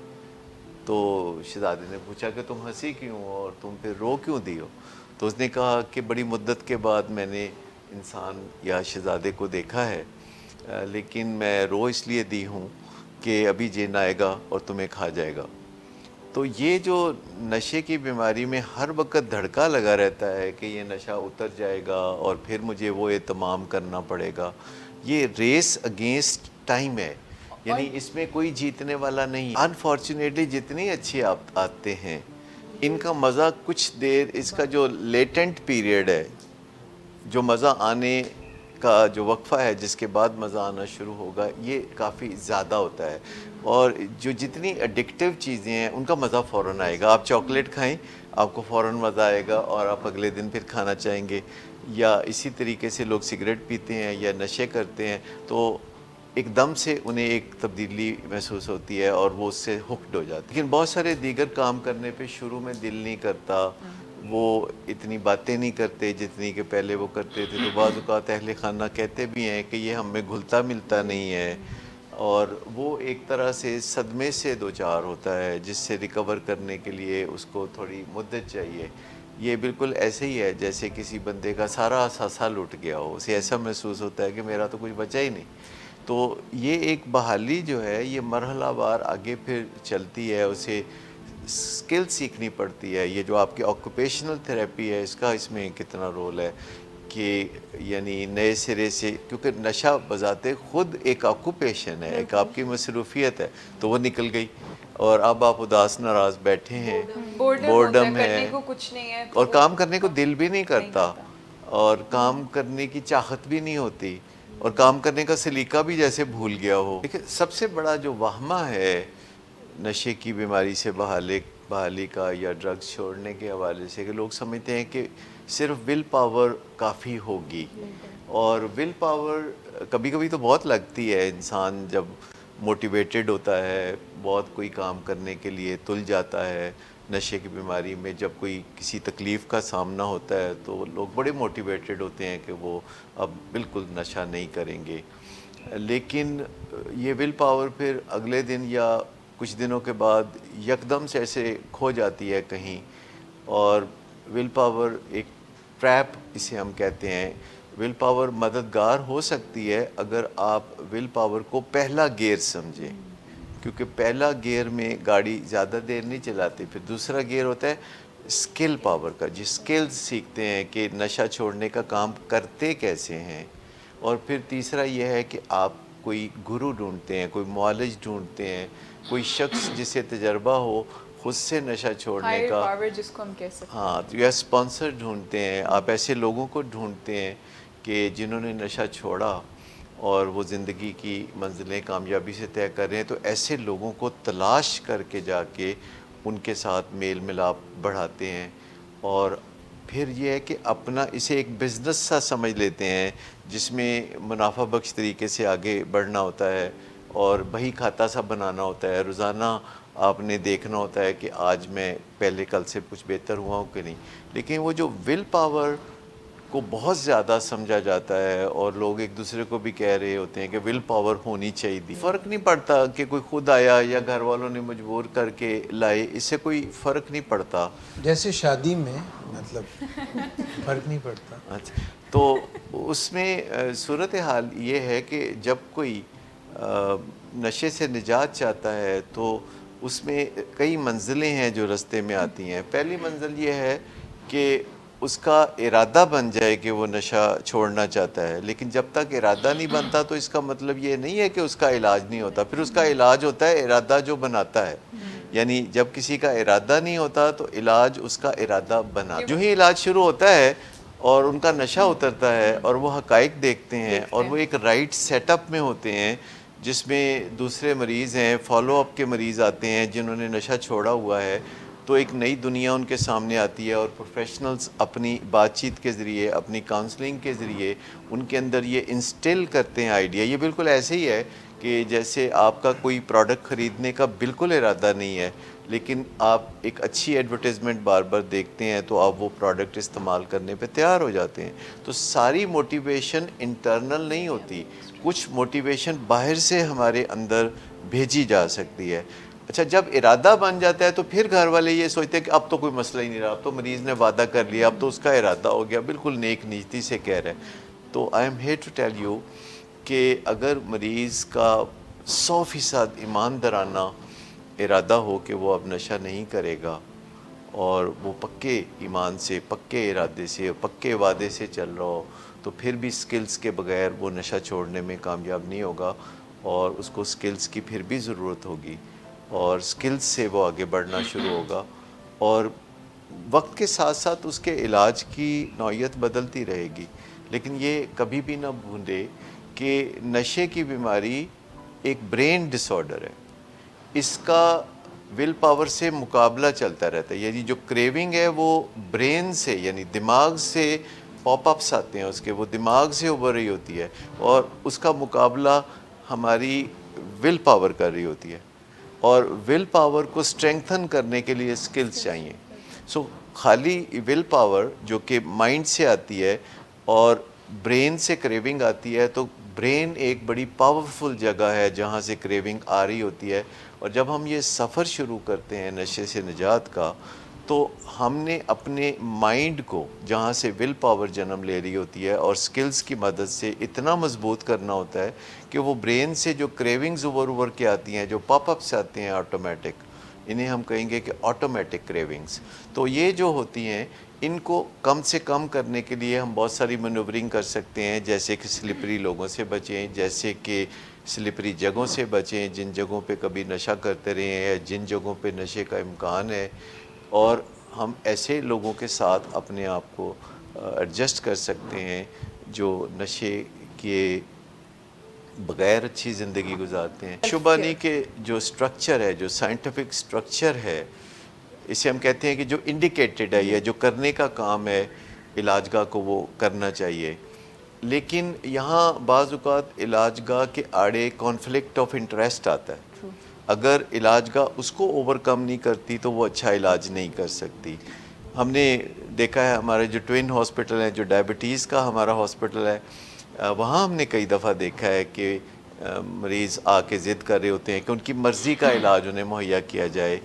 تو شہزادے نے پوچھا کہ تم ہنسی کیوں اور تم پھر رو کیوں دی ہو؟ تو اس نے کہا کہ بڑی مدت کے بعد میں نے انسان یا شہزادے کو دیکھا ہے، لیکن میں رو اس لیے دی ہوں کہ ابھی جن آئے گا اور تمہیں کھا جائے گا۔ تو یہ جو نشے کی بیماری میں ہر وقت دھڑکا لگا رہتا ہے کہ یہ نشہ اتر جائے گا اور پھر مجھے وہ اہتمام کرنا پڑے گا، یہ ریس اگینسٹ ٹائم ہے، یعنی اس میں کوئی جیتنے والا نہیں۔ انفارچونیٹلی جتنی اچھی آپ آتے ہیں ان کا مزہ کچھ دیر، اس کا جو لیٹنٹ پیریڈ ہے، جو مزہ آنے کا جو وقفہ ہے جس کے بعد مزہ آنا شروع ہوگا، یہ کافی زیادہ ہوتا ہے، اور جو جتنی ایڈکٹیو چیزیں ہیں ان کا مزہ فوراً آئے گا۔ آپ چاکلیٹ کھائیں، آپ کو فوراً مزہ آئے گا اور آپ اگلے دن پھر کھانا چاہیں گے، یا اسی طریقے سے لوگ سگریٹ پیتے ہیں یا نشے کرتے ہیں تو ایک دم سے انہیں ایک تبدیلی محسوس ہوتی ہے اور وہ اس سے ہکڈ ہو جاتے ہیں۔ لیکن بہت سارے دیگر کام کرنے پہ شروع میں دل نہیں کرتا، وہ اتنی باتیں نہیں کرتے جتنی کہ پہلے وہ کرتے تھے، تو بعض اوقات اہل خانہ کہتے بھی ہیں کہ یہ ہم میں گھلتا ملتا نہیں ہے، اور وہ ایک طرح سے صدمے سے دوچار ہوتا ہے جس سے ریکور کرنے کے لیے اس کو تھوڑی مدت چاہیے۔ یہ بالکل ایسے ہی ہے جیسے کسی بندے کا سارا اثاثہ لٹ گیا ہو، اسے ایسا محسوس ہوتا ہے کہ میرا تو کچھ بچا ہی نہیں۔ تو یہ ایک بحالی جو ہے یہ مرحلہ وار آگے پھر چلتی ہے، اسے اسکل سیکھنی پڑتی ہے۔ یہ جو آپ کی آکوپیشنل تھراپی ہے، اس کا اس میں کتنا رول ہے کہ یعنی نئے سرے سے، کیونکہ نشہ بذات خود ایک آکوپیشن ہے، ایک آپ کی مصروفیت ہے، تو وہ نکل گئی اور اب آپ اداس ناراض بیٹھے ہیں، بورڈم ہے، کرنے کو کچھ نہیں ہے، اور کام کرنے کو دل بھی نہیں کرتا، اور کام کرنے کی چاہت بھی نہیں ہوتی، اور کام کرنے کا سلیقہ بھی جیسے بھول گیا ہو۔ دیکھیں سب سے بڑا جو وہمہ ہے نشے کی بیماری سے بحالی کا یا ڈرگز چھوڑنے کے حوالے سے، کہ لوگ سمجھتے ہیں کہ صرف ول پاور کافی ہوگی، اور ول پاور کبھی کبھی تو بہت لگتی ہے، انسان جب موٹیویٹڈ ہوتا ہے، بہت کوئی کام کرنے کے لیے تل جاتا ہے۔ نشے کی بیماری میں جب کوئی کسی تکلیف کا سامنا ہوتا ہے تو لوگ بڑے موٹیویٹڈ ہوتے ہیں کہ وہ اب بالکل نشہ نہیں کریں گے، لیکن یہ ول پاور پھر اگلے دن یا کچھ دنوں کے بعد یکدم سے ایسے کھو جاتی ہے کہیں، اور ول پاور ایک ٹریپ اسے ہم کہتے ہیں۔ ول پاور مددگار ہو سکتی ہے اگر آپ ول پاور کو پہلا گیئر سمجھیں، کیونکہ پہلا گیئر میں گاڑی زیادہ دیر نہیں چلاتی، پھر دوسرا گیئر ہوتا ہے اسکل پاور کا، جس اسکلز سیکھتے ہیں کہ نشہ چھوڑنے کا کام کرتے کیسے ہیں، اور پھر تیسرا یہ ہے کہ آپ کوئی گرو ڈھونڈتے ہیں، کوئی معالج ڈھونڈتے ہیں، کوئی شخص جسے تجربہ ہو خود سے نشہ چھوڑنے ہائر کا، پاور جس کو ہم کہہ سکتے ہیں۔ ہاں، یا اسپانسر ڈھونڈتے ہیں، آپ ایسے لوگوں کو ڈھونڈتے ہیں کہ جنہوں نے نشہ چھوڑا اور وہ زندگی کی منزلیں کامیابی سے طے کر رہے ہیں، تو ایسے لوگوں کو تلاش کر کے جا کے ان کے ساتھ میل ملاپ بڑھاتے ہیں، اور پھر یہ ہے کہ اپنا اسے ایک بزنس سا سمجھ لیتے ہیں جس میں منافع بخش طریقے سے آگے بڑھنا ہوتا ہے، اور بہی کھاتا سا بنانا ہوتا ہے، روزانہ آپ نے دیکھنا ہوتا ہے کہ آج میں پہلے کل سے کچھ بہتر ہوا ہوں کہ نہیں۔ لیکن وہ جو ول پاور کو بہت زیادہ سمجھا جاتا ہے اور لوگ ایک دوسرے کو بھی کہہ رہے ہوتے ہیں کہ ول پاور ہونی چاہیے تھی. فرق نہیں پڑتا کہ کوئی خود آیا یا گھر والوں نے مجبور کر کے لائے, اس سے کوئی فرق نہیں پڑتا. جیسے شادی میں مطلب فرق نہیں پڑتا. اچھا, تو اس میں صورتحال یہ ہے کہ جب کوئی نشے سے نجات چاہتا ہے تو اس میں کئی منزلیں ہیں جو رستے میں آتی ہیں. پہلی منزل یہ ہے کہ اس کا ارادہ بن جائے کہ وہ نشہ چھوڑنا چاہتا ہے, لیکن جب تک ارادہ نہیں بنتا تو اس کا مطلب یہ نہیں ہے کہ اس کا علاج نہیں ہوتا. پھر اس کا علاج ہوتا ہے ارادہ جو بناتا ہے. یعنی جب کسی کا ارادہ نہیں ہوتا تو علاج اس کا ارادہ بنا. جو ہی علاج شروع ہوتا ہے اور ان کا نشہ اترتا ہے اور وہ حقائق دیکھتے ہیں اور وہ ایک رائٹ سیٹ اپ میں ہوتے ہیں جس میں دوسرے مریض ہیں, فالو اپ کے مریض آتے ہیں جنہوں نے نشہ چھوڑا ہوا ہے, تو ایک نئی دنیا ان کے سامنے آتی ہے اور پروفیشنلز اپنی بات چیت کے ذریعے, اپنی کاؤنسلنگ کے ذریعے ان کے اندر یہ انسٹل کرتے ہیں آئیڈیا. یہ بالکل ایسے ہی ہے کہ جیسے آپ کا کوئی پروڈکٹ خریدنے کا بالکل ارادہ نہیں ہے, لیکن آپ ایک اچھی ایڈورٹیزمنٹ بار بار دیکھتے ہیں تو آپ وہ پروڈکٹ استعمال کرنے پہ تیار ہو جاتے ہیں. تو ساری موٹیویشن انٹرنل نہیں ہوتی, کچھ موٹیویشن باہر سے ہمارے اندر بھیجی جا سکتی ہے. اچھا, جب ارادہ بن جاتا ہے تو پھر گھر والے یہ سوچتے ہیں کہ اب تو کوئی مسئلہ ہی نہیں رہا, اب تو مریض نے وعدہ کر لیا, اب تو اس کا ارادہ ہو گیا, بالکل نیک نیتی سے کہہ رہے ہیں. تو I am here to tell you کہ اگر مریض کا 100% ایماندارانہ ارادہ ہو کہ وہ اب نشہ نہیں کرے گا اور وہ پکے ایمان سے, پکے ارادے سے, پکے وعدے سے چل رہا ہو, تو پھر بھی سکلز کے بغیر وہ نشہ چھوڑنے میں کامیاب نہیں ہوگا اور اس کو سکلز کی پھر بھی ضرورت ہوگی اور سکلز سے وہ آگے بڑھنا شروع ہوگا اور وقت کے ساتھ ساتھ اس کے علاج کی نوعیت بدلتی رہے گی. لیکن یہ کبھی بھی نہ بھولے کہ نشے کی بیماری ایک برین ڈس آرڈر ہے, اس کا ول پاور سے مقابلہ چلتا رہتا ہے. یعنی جو کریونگ ہے وہ برین سے یعنی دماغ سے پاپ اپس آتے ہیں, اس کے وہ دماغ سے ابھر رہی ہوتی ہے اور اس کا مقابلہ ہماری ول پاور کر رہی ہوتی ہے اور ول پاور کو اسٹرینگتھن کرنے کے لیے سکلز چاہیے. سو خالی ول پاور جو کہ مائنڈ سے آتی ہے اور برین سے کریونگ آتی ہے, تو برین ایک بڑی پاورفل جگہ ہے جہاں سے کریونگ آ رہی ہوتی ہے. اور جب ہم یہ سفر شروع کرتے ہیں نشے سے نجات کا, تو ہم نے اپنے مائنڈ کو جہاں سے ول پاور جنم لے رہی ہوتی ہے اور سکلز کی مدد سے اتنا مضبوط کرنا ہوتا ہے کہ وہ برین سے جو کریونگز ابھر کے آتی ہیں, جو پاپ اپ سے آتے ہیں آٹومیٹک, انہیں ہم کہیں گے کہ آٹومیٹک کریونگز. تو یہ جو ہوتی ہیں ان کو کم سے کم کرنے کے لیے ہم بہت ساری مینوورنگ کر سکتے ہیں, جیسے کہ سلپری لوگوں سے بچیں, جیسے کہ سلپری جگہوں سے بچیں جن جگہوں پہ کبھی نشہ کرتے رہے ہیں یا جن جگہوں پہ نشے کا امکان ہے, اور ہم ایسے لوگوں کے ساتھ اپنے آپ کو ایڈجسٹ کر سکتے ہیں جو نشے کے بغیر اچھی زندگی گزارتے ہیں. شبہ نہیں کہ جو سٹرکچر ہے, جو سائنٹیفک سٹرکچر ہے, اسے ہم کہتے ہیں کہ جو انڈیکیٹڈ ہے یا جو کرنے کا کام ہے علاج گاہ کو وہ کرنا چاہیے. لیکن یہاں بعض اوقات علاج گاہ کے آڑے کانفلکٹ آف انٹرسٹ آتا ہے. اگر علاج گاہ اس کو اوور کم نہیں کرتی تو وہ اچھا علاج نہیں کر سکتی. ہم نے دیکھا ہے ہمارے جو ٹوین ہاسپٹل ہیں, جو ڈائبٹیز کا ہمارا ہاسپٹل ہے, وہاں ہم نے کئی دفعہ دیکھا ہے کہ مریض آ کے ضد کر رہے ہوتے ہیں کہ ان کی مرضی کا علاج انہیں مہیا کیا جائے,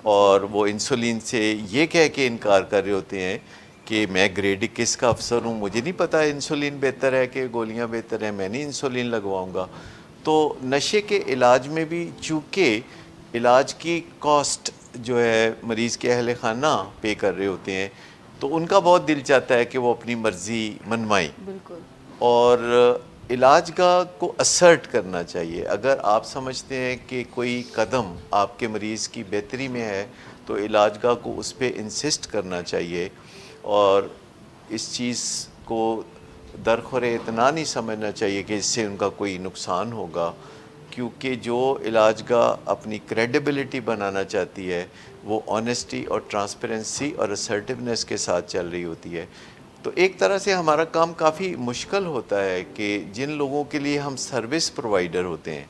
اور وہ انسولین سے یہ کہہ کے انکار کر رہے ہوتے ہیں کہ میں گریڈ 21 کا افسر ہوں, مجھے نہیں پتہ انسولین بہتر ہے کہ گولیاں بہتر ہیں, میں نہیں انسولین لگواؤں گا. تو نشے کے علاج میں بھی چونکہ علاج کی کاسٹ جو ہے مریض کے اہل خانہ پے کر رہے ہوتے ہیں, تو ان کا بہت دل چاہتا ہے کہ وہ اپنی مرضی منوائیں. بالکل. اور علاج گاہ کو اسرٹ کرنا چاہیے. اگر آپ سمجھتے ہیں کہ کوئی قدم آپ کے مریض کی بہتری میں ہے تو علاج گاہ کو اس پہ انسسٹ کرنا چاہیے, اور اس چیز کو درخور اتنا نہیں سمجھنا چاہیے کہ اس سے ان کا کوئی نقصان ہوگا, کیونکہ جو علاج گاہ اپنی کریڈیبلٹی بنانا چاہتی ہے وہ آنیسٹی اور ٹرانسپیرنسی اور اسرٹیونیس کے ساتھ چل رہی ہوتی ہے. تو ایک طرح سے ہمارا کام کافی مشکل ہوتا ہے کہ جن لوگوں کے لیے ہم سروس پرووائڈر ہوتے ہیں,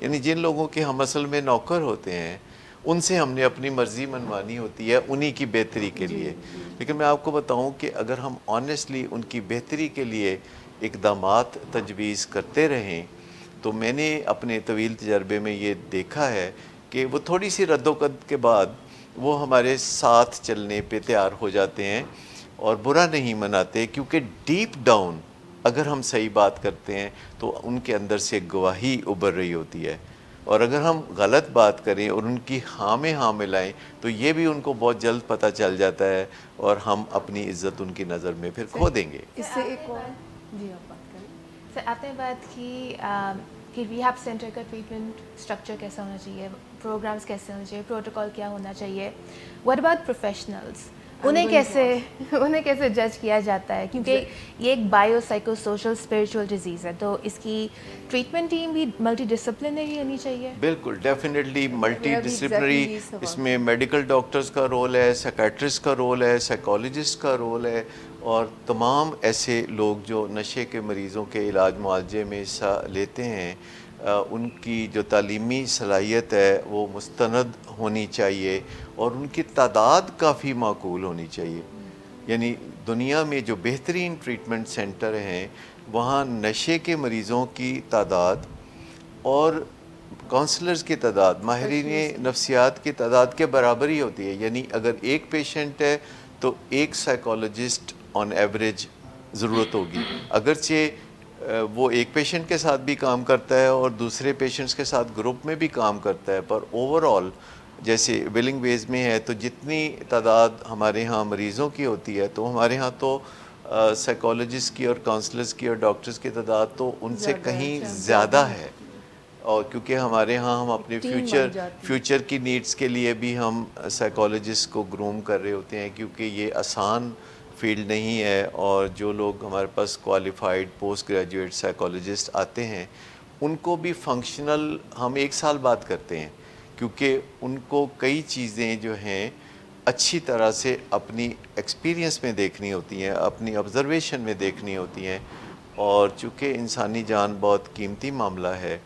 یعنی جن لوگوں کے ہم اصل میں نوکر ہوتے ہیں, ان سے ہم نے اپنی مرضی منوانی ہوتی ہے انہی کی بہتری کے لیے. لیکن میں آپ کو بتاؤں کہ اگر ہم آنیسٹلی ان کی بہتری کے لیے اقدامات تجویز کرتے رہیں تو میں نے اپنے طویل تجربے میں یہ دیکھا ہے کہ وہ تھوڑی سی رد و قد کے بعد وہ ہمارے ساتھ چلنے پہ تیار ہو جاتے ہیں اور برا نہیں مناتے, کیونکہ ڈیپ ڈاؤن اگر ہم صحیح بات کرتے ہیں تو ان کے اندر سے گواہی ابھر رہی ہوتی ہے, اور اگر ہم غلط بات کریں اور ان کی ہاں میں ہاں ملائیں تو یہ بھی ان کو بہت جلد پتہ چل جاتا ہے اور ہم اپنی عزت ان کی نظر میں پھر کھو دیں گے. اس سے ایک اور جی آپ بات کریں. سر آپ نے بات کی کہ ریہیب سینٹر کا ٹریٹمنٹ اسٹرکچر کیسا ہونا چاہیے, پروگرامز کیسے ہونے چاہیے, پروٹوکول کیا ہونا چاہیے. واٹ اباؤٹ پروفیشنلز, انہیں کیسے جج کیا جاتا ہے, کیونکہ یہ ایک bio psycho social spiritual disease ہے, تو اس کی ٹریٹمنٹ ٹیم بھی ملٹی ڈسپلنری ہونی چاہیے. بالکل, ڈیفینیٹلی ملٹی ڈسپلنری. اس میں میڈیکل ڈاکٹرز کا رول ہے, سائیکیٹرسٹ کا رول ہے, سائیکالوجسٹ کا رول ہے, اور تمام ایسے لوگ جو نشے کے مریضوں کے علاج معالجے میں حصہ لیتے ہیں ان کی جو تعلیمی صلاحیت ہے وہ مستند ہونی چاہیے اور ان کی تعداد کافی معقول ہونی چاہیے. یعنی دنیا میں جو بہترین ٹریٹمنٹ سینٹر ہیں وہاں نشے کے مریضوں کی تعداد اور کونسلرز کی تعداد, ماہرین نفسیات کی تعداد کے برابر ہی ہوتی ہے. یعنی اگر ایک پیشنٹ ہے تو ایک سائیکالوجسٹ آن ایوریج ضرورت ہوگی, اگرچہ وہ ایک پیشنٹ کے ساتھ بھی کام کرتا ہے اور دوسرے پیشنٹس کے ساتھ گروپ میں بھی کام کرتا ہے, پر اوور آل جیسے ولنگ ویز میں ہے تو جتنی تعداد ہمارے ہاں مریضوں کی ہوتی ہے تو ہمارے ہاں تو سائیکالوجسٹ کی اور کاؤنسلرز کی اور ڈاکٹرز کی تعداد تو ان سے کہیں زیادہ ہے. اور کیونکہ ہمارے ہاں ہم اپنے فیوچر کی نیڈز کے لیے بھی ہم سائیکالوجسٹ کو گروم کر رہے ہوتے ہیں, کیونکہ یہ آسان فیلڈ نہیں ہے, اور جو لوگ ہمارے پاس کوالیفائڈ پوسٹ گریجویٹ سائیکالوجسٹ آتے ہیں ان کو بھی فنکشنل ہم 1 سال بعد کرتے ہیں, کیونکہ ان کو کئی چیزیں جو ہیں اچھی طرح سے اپنی ایکسپیرینس میں دیکھنی ہوتی ہیں, اپنی آبزرویشن میں دیکھنی ہوتی ہیں, اور چونکہ انسانی جان بہت قیمتی معاملہ ہے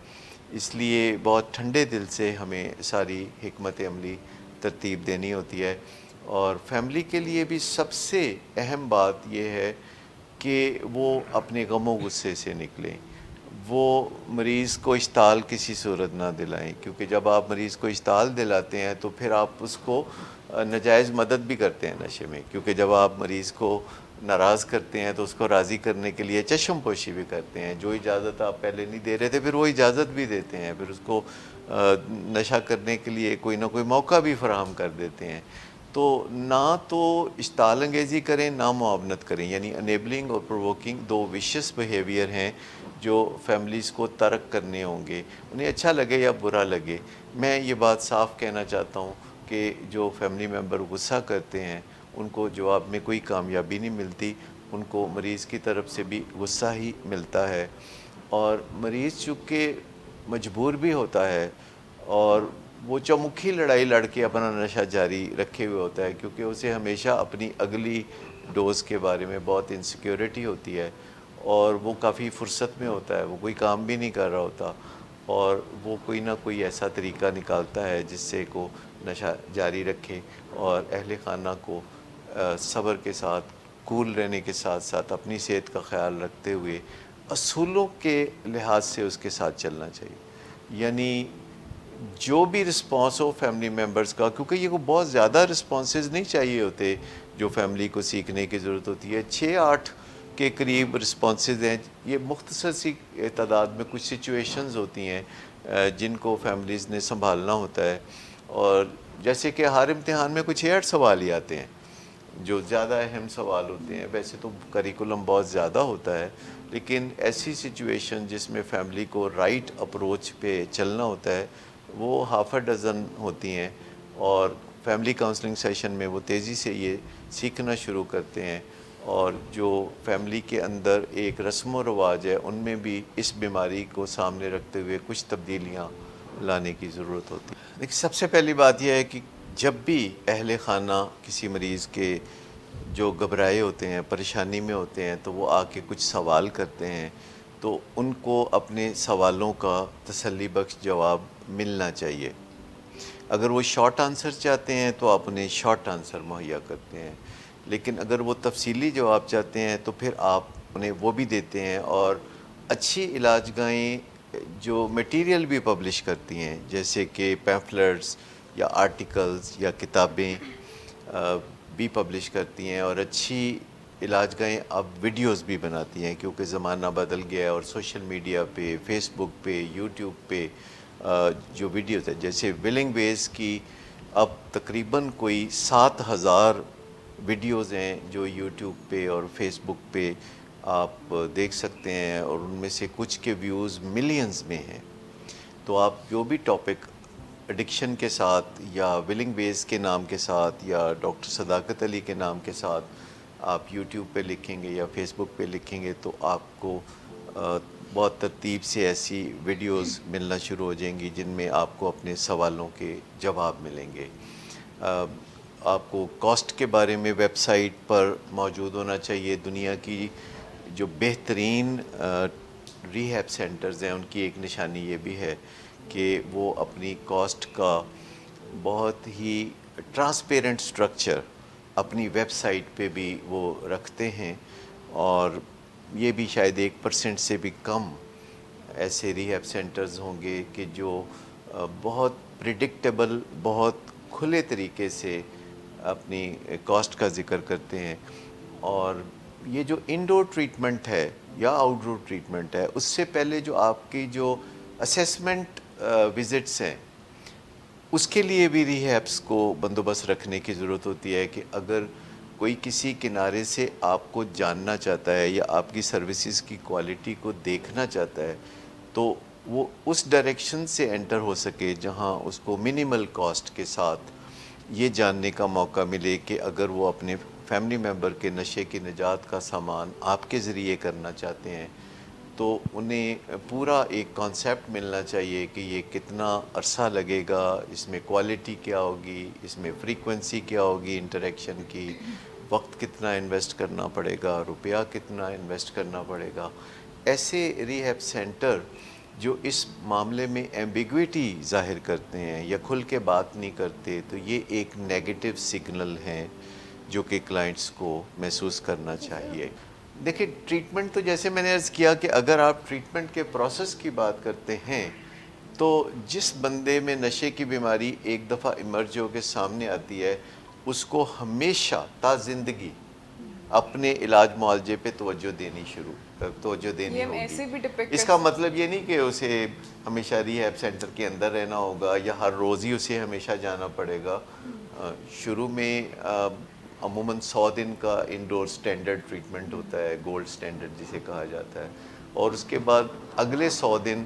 اس لیے بہت ٹھنڈے دل سے ہمیں ساری حکمت عملی ترتیب دینی ہوتی ہے. اور فیملی کے لیے بھی سب سے اہم بات یہ ہے کہ وہ اپنے غم و غصے سے نکلیں, وہ مریض کو اشتعال کسی صورت نہ دلائیں, کیونکہ جب آپ مریض کو اشتعال دلاتے ہیں تو پھر آپ اس کو ناجائز مدد بھی کرتے ہیں نشے میں, کیونکہ جب آپ مریض کو ناراض کرتے ہیں تو اس کو راضی کرنے کے لیے چشم پوشی بھی کرتے ہیں, جو اجازت آپ پہلے نہیں دے رہے تھے پھر وہ اجازت بھی دیتے ہیں, پھر اس کو نشہ کرنے کے لیے کوئی نہ کوئی موقع بھی فراہم کر دیتے ہیں. تو نہ تو اشتعال انگیزی کریں نہ معاونت کریں, یعنی انیبلنگ اور پرووکنگ 2 ویشیس بیہیویئر ہیں جو فیملیز کو ترک کرنے ہوں گے, انہیں اچھا لگے یا برا لگے. میں یہ بات صاف کہنا چاہتا ہوں کہ جو فیملی ممبر غصہ کرتے ہیں ان کو جواب میں کوئی کامیابی نہیں ملتی, ان کو مریض کی طرف سے بھی غصہ ہی ملتا ہے, اور مریض چونکہ مجبور بھی ہوتا ہے اور وہ چومکھی لڑائی لڑ کے اپنا نشہ جاری رکھے ہوئے ہوتا ہے, کیونکہ اسے ہمیشہ اپنی اگلی ڈوز کے بارے میں بہت انسیکیورٹی ہوتی ہے, اور وہ کافی فرصت میں ہوتا ہے, وہ کوئی کام بھی نہیں کر رہا ہوتا, اور وہ کوئی نہ کوئی ایسا طریقہ نکالتا ہے جس سے کو نشہ جاری رکھے اور اہل خانہ کو صبر کے ساتھ, کول رہنے کے ساتھ ساتھ اپنی صحت کا خیال رکھتے ہوئے اصولوں کے لحاظ سے اس کے ساتھ چلنا چاہیے. یعنی جو بھی رسپانس ہو فیملی ممبرز کا, کیونکہ یہ کو بہت زیادہ رسپانسز نہیں چاہیے ہوتے جو فیملی کو سیکھنے کی ضرورت ہوتی ہے, 6-8 کے قریب رسپانسز ہیں. یہ مختصر سی تعداد میں کچھ سچویشنز ہوتی ہیں جن کو فیملیز نے سنبھالنا ہوتا ہے, اور جیسے کہ ہر امتحان میں کچھ 8 سوال ہی آتے ہیں جو زیادہ اہم سوال ہوتے ہیں. ویسے تو کریکولم بہت زیادہ ہوتا ہے, لیکن ایسی سچویشن جس میں فیملی کو رائٹ اپروچ پہ چلنا ہوتا ہے وہ 6 ہوتی ہیں, اور فیملی کاؤنسلنگ سیشن میں وہ تیزی سے یہ سیکھنا شروع کرتے ہیں, اور جو فیملی کے اندر ایک رسم و رواج ہے ان میں بھی اس بیماری کو سامنے رکھتے ہوئے کچھ تبدیلیاں لانے کی ضرورت ہوتی ہے. لیکن سب سے پہلی بات یہ ہے کہ جب بھی اہل خانہ کسی مریض کے جو گھبرائے ہوتے ہیں, پریشانی میں ہوتے ہیں, تو وہ آ کے کچھ سوال کرتے ہیں, تو ان کو اپنے سوالوں کا تسلی بخش جواب ملنا چاہیے. اگر وہ شارٹ آنسر چاہتے ہیں تو آپ انہیں شارٹ آنسر مہیا کرتے ہیں، لیکن اگر وہ تفصیلی جواب چاہتے ہیں تو پھر آپ انہیں وہ بھی دیتے ہیں. اور اچھی علاج گاہیں جو میٹیریل بھی پبلش کرتی ہیں، جیسے کہ پیمفلٹس یا آرٹیکلز یا کتابیں بھی پبلش کرتی ہیں، اور اچھی علاج گاہیں اب ویڈیوز بھی بناتی ہیں، کیونکہ زمانہ بدل گیا ہے اور سوشل میڈیا پہ، فیس بک پہ، یوٹیوب پہ جو ویڈیوز ہیں، جیسے ولنگ ویز کی اب تقریباً کوئی 7,000 ویڈیوز ہیں جو یوٹیوب پہ اور فیس بک پہ آپ دیکھ سکتے ہیں، اور ان میں سے کچھ کے ویوز ملینز میں ہیں. تو آپ جو بھی ٹاپک ایڈکشن کے ساتھ یا ولنگ ویز کے نام کے ساتھ یا ڈاکٹر صداقت علی کے نام کے ساتھ آپ یوٹیوب پہ لکھیں گے یا فیس بک پہ لکھیں گے تو آپ کو بہت ترتیب سے ایسی ویڈیوز ملنا شروع ہو جائیں گی جن میں آپ کو اپنے سوالوں کے جواب ملیں گے. آپ کو کاسٹ کے بارے میں ویب سائٹ پر موجود ہونا چاہیے. دنیا کی جو بہترین ریہیب سینٹرز ہیں ان کی ایک نشانی یہ بھی ہے کہ وہ اپنی کاسٹ کا بہت ہی ٹرانسپیرنٹ سٹرکچر اپنی ویب سائٹ پہ بھی وہ رکھتے ہیں، اور یہ بھی شاید 1% سے بھی کم ایسے ریہیب سینٹرز ہوں گے کہ جو بہت پریڈکٹیبل، بہت کھلے طریقے سے اپنی کاسٹ کا ذکر کرتے ہیں. اور یہ جو انڈور ٹریٹمنٹ ہے یا آؤٹ ڈور ٹریٹمنٹ ہے، اس سے پہلے جو آپ کی جو اسیسمنٹ وزٹس ہیں اس کے لیے بھی ریہیبس کو بندوبست رکھنے کی ضرورت ہوتی ہے کہ اگر کوئی کسی کنارے سے آپ کو جاننا چاہتا ہے یا آپ کی سروسز کی کوالٹی کو دیکھنا چاہتا ہے تو وہ اس ڈائریکشن سے انٹر ہو سکے جہاں اس کو منیمل کاسٹ کے ساتھ یہ جاننے کا موقع ملے کہ اگر وہ اپنے فیملی ممبر کے نشے کی نجات کا سامان آپ کے ذریعے کرنا چاہتے ہیں تو انہیں پورا ایک کانسیپٹ ملنا چاہیے کہ یہ کتنا عرصہ لگے گا، اس میں کوالٹی کیا ہوگی، اس میں فریکوینسی کیا ہوگی انٹریکشن کی، وقت کتنا انویسٹ کرنا پڑے گا، روپیہ کتنا انویسٹ کرنا پڑے گا. ایسے ریہیب سینٹر جو اس معاملے میں ایمبیگویٹی ظاہر کرتے ہیں یا کھل کے بات نہیں کرتے تو یہ ایک نیگیٹو سگنل ہیں جو کہ کلائنٹس کو محسوس کرنا چاہیے. دیکھیں ٹریٹمنٹ تو جیسے میں نے عرض کیا کہ اگر آپ ٹریٹمنٹ کے پروسیس کی بات کرتے ہیں تو جس بندے میں نشے کی بیماری ایک دفعہ ایمرج ہو کے سامنے آتی ہے اس کو ہمیشہ تا زندگی اپنے علاج معالجے پہ توجہ دینی ایسے بھی ہوگی. ڈپکٹ اس کا مطلب یہ نہیں کہ اسے ہمیشہ ریہیب سینٹر کے اندر رہنا ہوگا یا ہر روز ہی اسے ہمیشہ جانا پڑے گا. شروع میں عموماً 100 دن کا انڈور سٹینڈرڈ ٹریٹمنٹ ہوتا ہے، گولڈ سٹینڈرڈ جسے کہا جاتا ہے، اور اس کے بعد اگلے 100 دن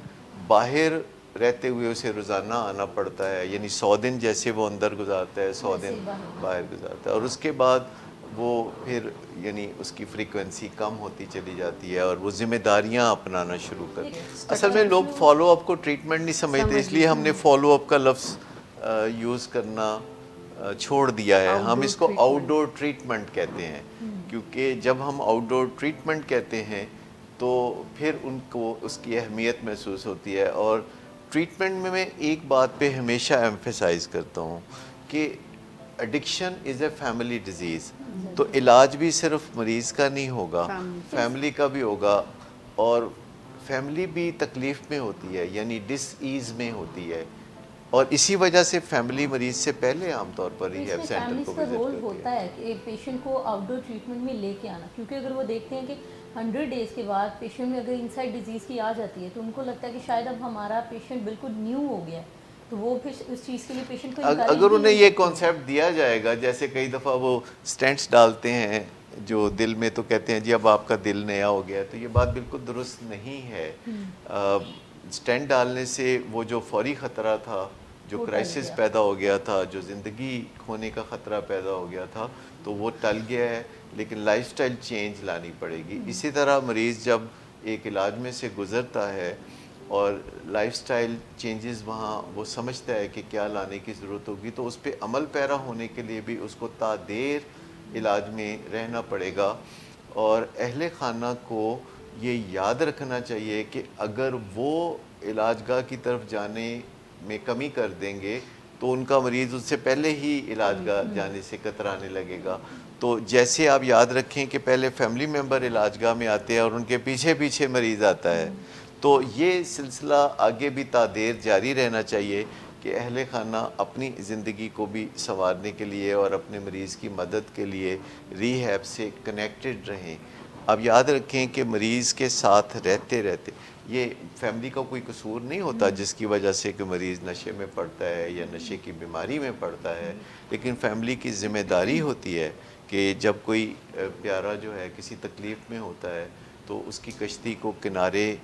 باہر رہتے ہوئے اسے روزانہ آنا پڑتا ہے. یعنی 100 دن جیسے وہ اندر گزارتا ہے 100 دن باہر گزارتا ہے، اور اس کے بعد وہ پھر یعنی اس کی فریکوینسی کم ہوتی چلی جاتی ہے اور وہ ذمہ داریاں اپنانا شروع کرتے ہیں. اصل میں لوگ فالو اپ کو ٹریٹمنٹ نہیں سمجھتے، اس لیے ہم نے فالو اپ کا لفظ یوز کرنا چھوڑ دیا ہے. ہم اس کو آؤٹ ڈور ٹریٹمنٹ کہتے ہیں، کیونکہ جب ہم آؤٹ ڈور ٹریٹمنٹ کہتے ہیں تو پھر ان کو اس کی اہمیت محسوس ہوتی ہے. اور ٹریٹمنٹ میں ایک بات پہ ہمیشہ ایمفیسائز کرتا ہوں کہ addiction is a family disease. تو علاج بھی صرف مریض کا نہیں ہوگا، فیملی کا بھی ہوگا، اور فیملی بھی تکلیف میں ہوتی ہے، یعنی ڈس ایز میں ہوتی ہے، اور اسی وجہ سے فیملی مریض سے پہلے عام طور پر ریہیب سینٹر کو وزٹ رول کرتی ہوتا ہے کہ ایک پیشنٹ کو آؤٹ ڈور ٹریٹمنٹ میں لے کے آنا، کیونکہ اگر وہ دیکھتے ہیں کہ 100 ڈیز کے بعد پیشنٹ میں اگر انسائڈ ڈیزیز کی آ جاتی ہے تو ان کو لگتا ہے کہ شاید اب ہمارا پیشنٹ بالکل نیو ہو گیا ہے، تو وہ پھر اس چیز کے لیے پیشنٹ کو اگر انہیں یہ کانسیپٹ دیا جائے گا، جیسے کئی دفعہ وہ سٹینٹس ڈالتے ہیں جو دل میں تو کہتے ہیں جی اب آپ کا دل نیا ہو گیا، تو یہ بات بالکل درست نہیں ہے. سٹینٹ ڈالنے سے وہ جو فوری خطرہ تھا، جو کرائسس پیدا ہو گیا تھا، جو زندگی کھونے کا خطرہ پیدا ہو گیا تھا، تو وہ ٹل گیا ہے، لیکن لائف سٹائل چینج لانی پڑے گی. اسی طرح مریض جب ایک علاج میں سے گزرتا ہے اور لائف سٹائل چینجز وہاں وہ سمجھتا ہے کہ کیا لانے کی ضرورت ہوگی، تو اس پہ عمل پیرا ہونے کے لیے بھی اس کو تا دیر علاج میں رہنا پڑے گا. اور اہل خانہ کو یہ یاد رکھنا چاہیے کہ اگر وہ علاج گاہ کی طرف جانے میں کمی کر دیں گے تو ان کا مریض اس سے پہلے ہی علاج گاہ جانے سے کترانے لگے گا. تو جیسے آپ یاد رکھیں کہ پہلے فیملی ممبر علاج گاہ میں آتے ہیں اور ان کے پیچھے پیچھے مریض آتا ہے, تو یہ سلسلہ آگے بھی تا دیر جاری رہنا چاہیے کہ اہل خانہ اپنی زندگی کو بھی سنوارنے کے لیے اور اپنے مریض کی مدد کے لیے ری ہیب سے کنیکٹڈ رہیں. اب یاد رکھیں کہ مریض کے ساتھ رہتے رہتے, یہ فیملی کا کوئی قصور نہیں ہوتا جس کی وجہ سے کہ مریض نشے میں پڑتا ہے یا نشے کی بیماری میں پڑتا ہے, لیکن فیملی کی ذمہ داری ہوتی ہے کہ جب کوئی پیارا جو ہے کسی تکلیف میں ہوتا ہے تو اس کی کشتی کو کنارے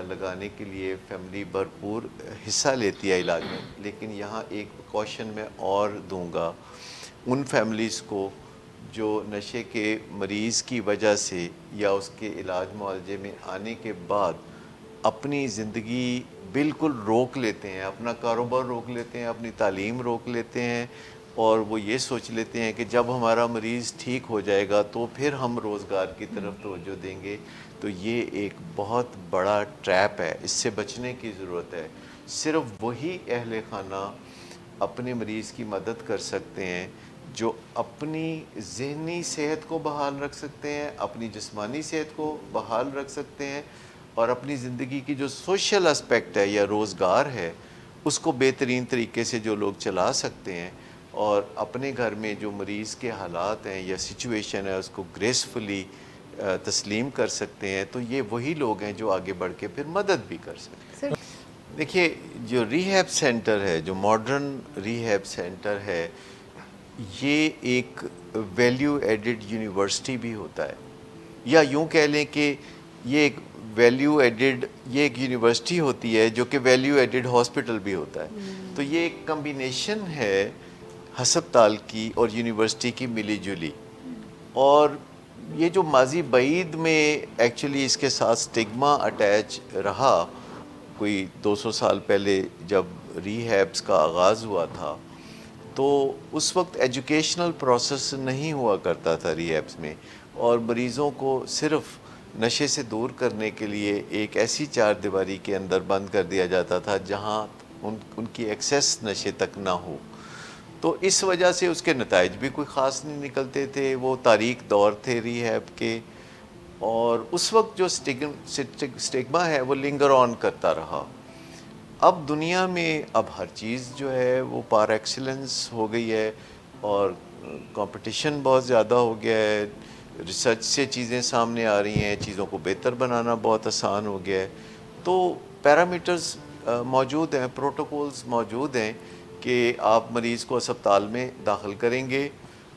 لگانے کے لیے فیملی بھرپور حصہ لیتی ہے علاج میں. لیکن یہاں ایک کوشن میں اور دوں گا ان فیملیز کو جو نشے کے مریض کی وجہ سے یا اس کے علاج معالجے میں آنے کے بعد اپنی زندگی بالکل روک لیتے ہیں, اپنا کاروبار روک لیتے ہیں, اپنی تعلیم روک لیتے ہیں, اور وہ یہ سوچ لیتے ہیں کہ جب ہمارا مریض ٹھیک ہو جائے گا تو پھر ہم روزگار کی طرف توجہ دیں گے. تو یہ ایک بہت بڑا ٹریپ ہے, اس سے بچنے کی ضرورت ہے. صرف وہی اہل خانہ اپنے مریض کی مدد کر سکتے ہیں جو اپنی ذہنی صحت کو بحال رکھ سکتے ہیں, اپنی جسمانی صحت کو بحال رکھ سکتے ہیں, اور اپنی زندگی کی جو سوشل اسپیکٹ ہے یا روزگار ہے اس کو بہترین طریقے سے جو لوگ چلا سکتے ہیں, اور اپنے گھر میں جو مریض کے حالات ہیں یا سچویشن ہے اس کو گریسفلی تسلیم کر سکتے ہیں. تو یہ وہی لوگ ہیں جو آگے بڑھ کے پھر مدد بھی کر سکتے ہیں. دیکھیے جو ری ہیب سینٹر ہے, جو ماڈرن ری ہیب سینٹر ہے, یہ ایک ویلیو ایڈڈ یونیورسٹی بھی ہوتا ہے, یا یوں کہہ لیں کہ یہ ایک ویلیو ایڈڈ, یہ ایک یونیورسٹی ہوتی ہے جو کہ ویلیو ایڈڈ ہاسپٹل بھی ہوتا ہے. تو یہ ایک کمبینیشن ہے ہسپتال کی اور یونیورسٹی کی ملی جلی. اور یہ جو ماضی بعید میں ایکچولی اس کے ساتھ سٹگما اٹیچ رہا, کوئی 200 سال پہلے جب ری ہیبس کا آغاز ہوا تھا تو اس وقت ایجوکیشنل پروسیس نہیں ہوا کرتا تھا ری ہیبس میں, اور مریضوں کو صرف نشے سے دور کرنے کے لیے ایک ایسی چار دیواری کے اندر بند کر دیا جاتا تھا جہاں ان کی ایکسیس نشے تک نہ ہو. تو اس وجہ سے اس کے نتائج بھی کوئی خاص نہیں نکلتے تھے. وہ تاریک دور تھے ری ہیب کے, اور اس وقت جو سٹگما ہے وہ لنگر آن کرتا رہا. اب دنیا میں اب ہر چیز جو ہے وہ پار ایکسیلنس ہو گئی ہے, اور کمپٹیشن بہت زیادہ ہو گیا ہے, ریسرچ سے چیزیں سامنے آ رہی ہیں, چیزوں کو بہتر بنانا بہت آسان ہو گیا ہے. تو پیرامیٹرز موجود ہیں, پروٹوکولز موجود ہیں کہ آپ مریض کو اسپتال میں داخل کریں گے,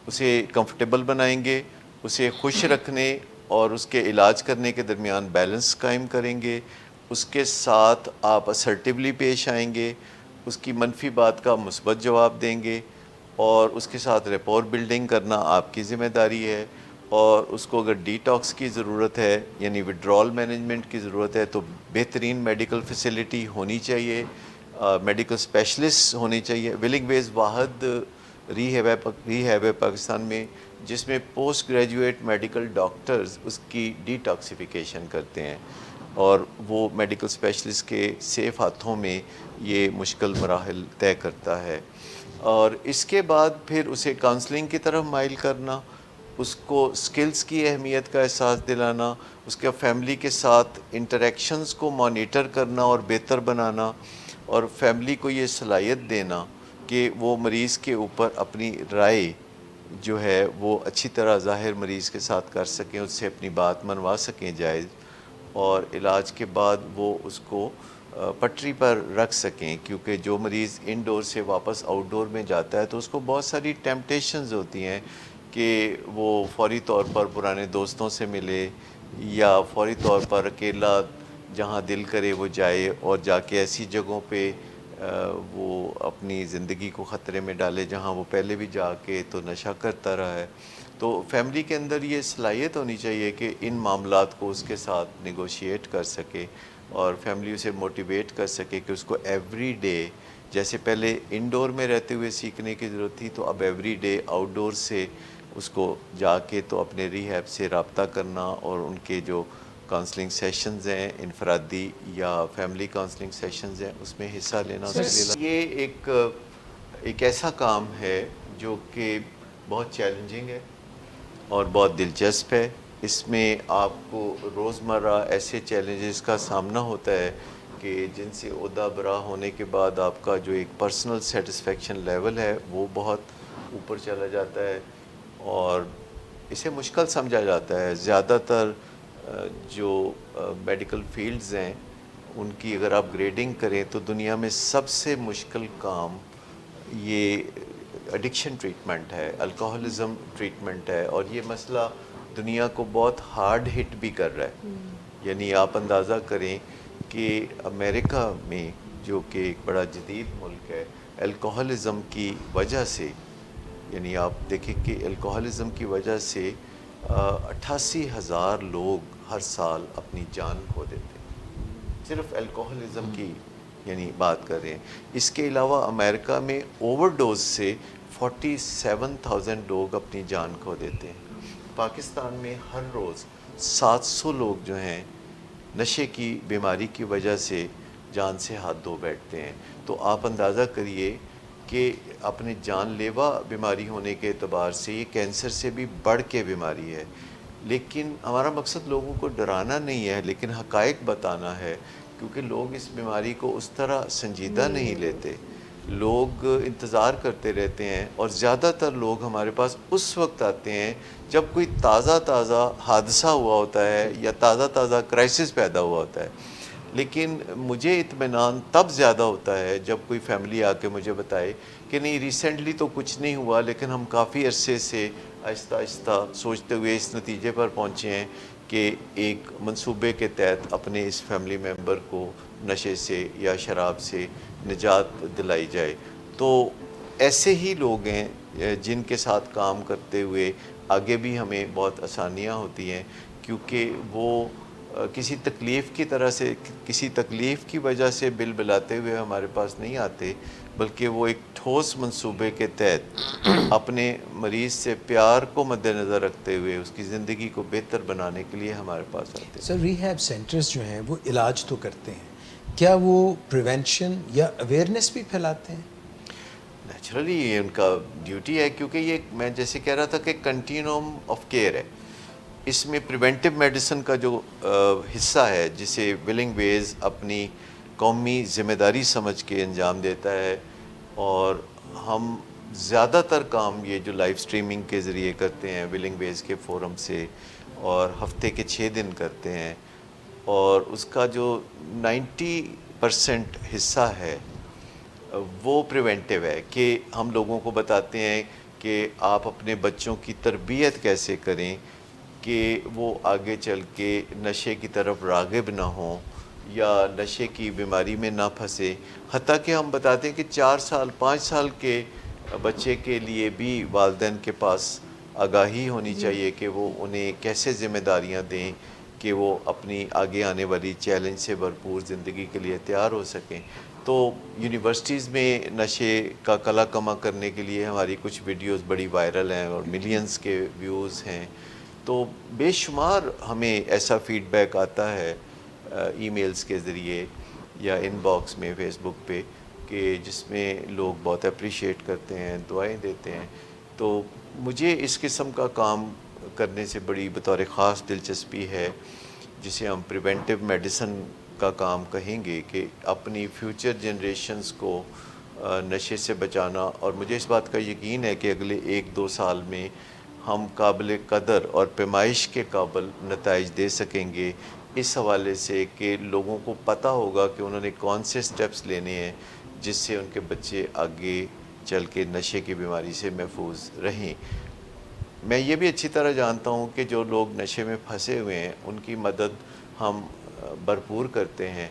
اسے کمفرٹیبل بنائیں گے, اسے خوش رکھنے اور اس کے علاج کرنے کے درمیان بیلنس قائم کریں گے, اس کے ساتھ آپ اسرٹیولی پیش آئیں گے, اس کی منفی بات کا مثبت جواب دیں گے, اور اس کے ساتھ ریپور بلڈنگ کرنا آپ کی ذمہ داری ہے. اور اس کو اگر ڈی ٹاکس کی ضرورت ہے یعنی وڈرال مینجمنٹ کی ضرورت ہے تو بہترین میڈیکل فیسلٹی ہونی چاہیے, میڈیکل اسپیشلسٹ ہونے چاہیے. ولنگ ویز واحد ری ہیب ہے پاکستان میں جس میں پوسٹ گریجویٹ میڈیکل ڈاکٹرز اس کی ڈی ٹاکسیفیکیشن کرتے ہیں, اور وہ میڈیکل اسپیشلسٹ کے سیف ہاتھوں میں یہ مشکل مراحل طے کرتا ہے. اور اس کے بعد پھر اسے کاؤنسلنگ کی طرف مائل کرنا, اس کو سکلز کی اہمیت کا احساس دلانا, اس کے فیملی کے ساتھ انٹریکشنز کو مانیٹر کرنا اور بہتر بنانا, اور فیملی کو یہ صلاحیت دینا کہ وہ مریض کے اوپر اپنی رائے جو ہے وہ اچھی طرح ظاہر مریض کے ساتھ کر سکیں, اس سے اپنی بات منوا سکیں جائز, اور علاج کے بعد وہ اس کو پٹری پر رکھ سکیں. کیونکہ جو مریض انڈور سے واپس آؤٹ ڈور میں جاتا ہے تو اس کو بہت ساری ٹیمپٹیشنز ہوتی ہیں کہ وہ فوری طور پر پرانے دوستوں سے ملے, یا فوری طور پر اکیلا جہاں دل کرے وہ جائے, اور جا کے ایسی جگہوں پہ وہ اپنی زندگی کو خطرے میں ڈالے جہاں وہ پہلے بھی جا کے تو نشہ کرتا رہا ہے. تو فیملی کے اندر یہ صلاحیت ہونی چاہیے کہ ان معاملات کو اس کے ساتھ نیگوشیٹ کر سکے, اور فیملی اسے موٹیویٹ کر سکے کہ اس کو ایوری ڈے, جیسے پہلے انڈور میں رہتے ہوئے سیکھنے کی ضرورت تھی, تو اب ایوری ڈے آؤٹ ڈور سے اس کو جا کے تو اپنے ری ہیب سے رابطہ کرنا, اور ان کے جو کاؤنسلنگ سیشنز ہیں انفرادی یا فیملی کاؤنسلنگ سیشنز ہیں اس میں حصہ لینا. یہ ایک ایک ایسا کام ہے جو کہ بہت چیلنجنگ ہے اور بہت دلچسپ ہے. اس میں آپ کو روزمرہ ایسے چیلنجز کا سامنا ہوتا ہے کہ جن سے عہدہ برا ہونے کے بعد آپ کا جو ایک پرسنل سیٹسفیکشن لیول ہے وہ بہت اوپر چلا جاتا ہے اور اسے مشکل سمجھا جاتا ہے. زیادہ تر جو میڈیکل فیلڈز ہیں ان کی اگر آپ گریڈنگ کریں تو دنیا میں سب سے مشکل کام یہ ایڈکشن ٹریٹمنٹ ہے, الکوہلزم ٹریٹمنٹ ہے, اور یہ مسئلہ دنیا کو بہت ہارڈ ہٹ بھی کر رہا ہے. یعنی آپ اندازہ کریں کہ امریکہ میں جو کہ ایک بڑا جدید ملک ہے, الکوہلزم کی وجہ سے, یعنی آپ دیکھیں کہ الکوہلزم کی وجہ سے 88,000 لوگ ہر سال اپنی جان کھو دیتے ہیں, صرف الکوہلزم کی یعنی بات کر رہے ہیں. اس کے علاوہ امریکہ میں اوور ڈوز سے 47,000 لوگ اپنی جان کھو دیتے ہیں. پاکستان میں ہر روز 700 لوگ جو ہیں نشے کی بیماری کی وجہ سے جان سے ہاتھ دھو بیٹھتے ہیں. تو آپ اندازہ کریے کہ اپنے جان لیوا بیماری ہونے کے اعتبار سے یہ کینسر سے بھی بڑھ کے بیماری ہے. لیکن ہمارا مقصد لوگوں کو ڈرانا نہیں ہے لیکن حقائق بتانا ہے, کیونکہ لوگ اس بیماری کو اس طرح سنجیدہ نہیں لیتے. لوگ انتظار کرتے رہتے ہیں اور زیادہ تر لوگ ہمارے پاس اس وقت آتے ہیں جب کوئی تازہ حادثہ ہوا ہوتا ہے یا تازہ کرائسس پیدا ہوا ہوتا ہے. لیکن مجھے اطمینان تب زیادہ ہوتا ہے جب کوئی فیملی آ کے مجھے بتائے کہ نہیں ریسنٹلی تو کچھ نہیں ہوا لیکن ہم کافی عرصے سے آہستہ آہستہ سوچتے ہوئے اس نتیجے پر پہنچے ہیں کہ ایک منصوبے کے تحت اپنے اس فیملی ممبر کو نشے سے یا شراب سے نجات دلائی جائے. تو ایسے ہی لوگ ہیں جن کے ساتھ کام کرتے ہوئے آگے بھی ہمیں بہت آسانیاں ہوتی ہیں, کیونکہ وہ کسی تکلیف کی طرح سے, کسی تکلیف کی وجہ سے بل بلاتے ہوئے ہمارے پاس نہیں آتے, بلکہ وہ ایک ٹھوس منصوبے کے تحت اپنے مریض سے پیار کو مد نظر رکھتے ہوئے اس کی زندگی کو بہتر بنانے کے لیے ہمارے پاس آتے ہیں. سر ریہیب سینٹرز جو ہیں وہ علاج تو کرتے ہیں, کیا وہ پریونشن یا اویئرنیس بھی پھیلاتے ہیں؟ نیچرلی یہ ان کا ڈیوٹی ہے, کیونکہ یہ میں جیسے کہہ رہا تھا کہ کنٹینیوم آف کیئر ہے. اس میں پریونٹیو میڈیسن کا جو حصہ ہے جسے ولنگ ویز اپنی قومی ذمہ داری سمجھ کے انجام دیتا ہے, اور ہم زیادہ تر کام یہ جو لائیو سٹریمنگ کے ذریعے کرتے ہیں ولنگ ویز کے فورم سے, اور ہفتے کے 6 دن کرتے ہیں, اور اس کا جو 90% حصہ ہے وہ پریونٹیو ہے کہ ہم لوگوں کو بتاتے ہیں کہ آپ اپنے بچوں کی تربیت کیسے کریں کہ وہ آگے چل کے نشے کی طرف راغب نہ ہوں یا نشے کی بیماری میں نہ پھنسے. حتیٰ کہ ہم بتاتے ہیں کہ 4 سال 5 سال کے بچے کے لیے بھی والدین کے پاس آگاہی ہونی چاہیے کہ وہ انہیں کیسے ذمہ داریاں دیں کہ وہ اپنی آگے آنے والی چیلنج سے بھرپور زندگی کے لیے تیار ہو سکیں. تو یونیورسٹیز میں نشے کا کلا کما کرنے کے لیے ہماری کچھ ویڈیوز بڑی وائرل ہیں اور ملینز کے ویوز ہیں. تو بے شمار ہمیں ایسا فیڈ بیک آتا ہے ای میلز کے ذریعے یا ان باکس میں فیس بک پہ کہ جس میں لوگ بہت اپریشیٹ کرتے ہیں, دعائیں دیتے ہیں. تو مجھے اس قسم کا کام کرنے سے بڑی بطور خاص دلچسپی ہے, جسے ہم پریونٹیو میڈیسن کا کام کہیں گے, کہ اپنی فیوچر جنریشنز کو نشے سے بچانا. اور مجھے اس بات کا یقین ہے کہ اگلے 1-2 سال میں ہم قابل قدر اور پیمائش کے قابل نتائج دے سکیں گے, اس حوالے سے کہ لوگوں کو پتہ ہوگا کہ انہوں نے کون سے سٹیپس لینے ہیں جس سے ان کے بچے آگے چل کے نشے کی بیماری سے محفوظ رہیں. میں یہ بھی اچھی طرح جانتا ہوں کہ جو لوگ نشے میں پھنسے ہوئے ہیں ان کی مدد ہم بھرپور کرتے ہیں,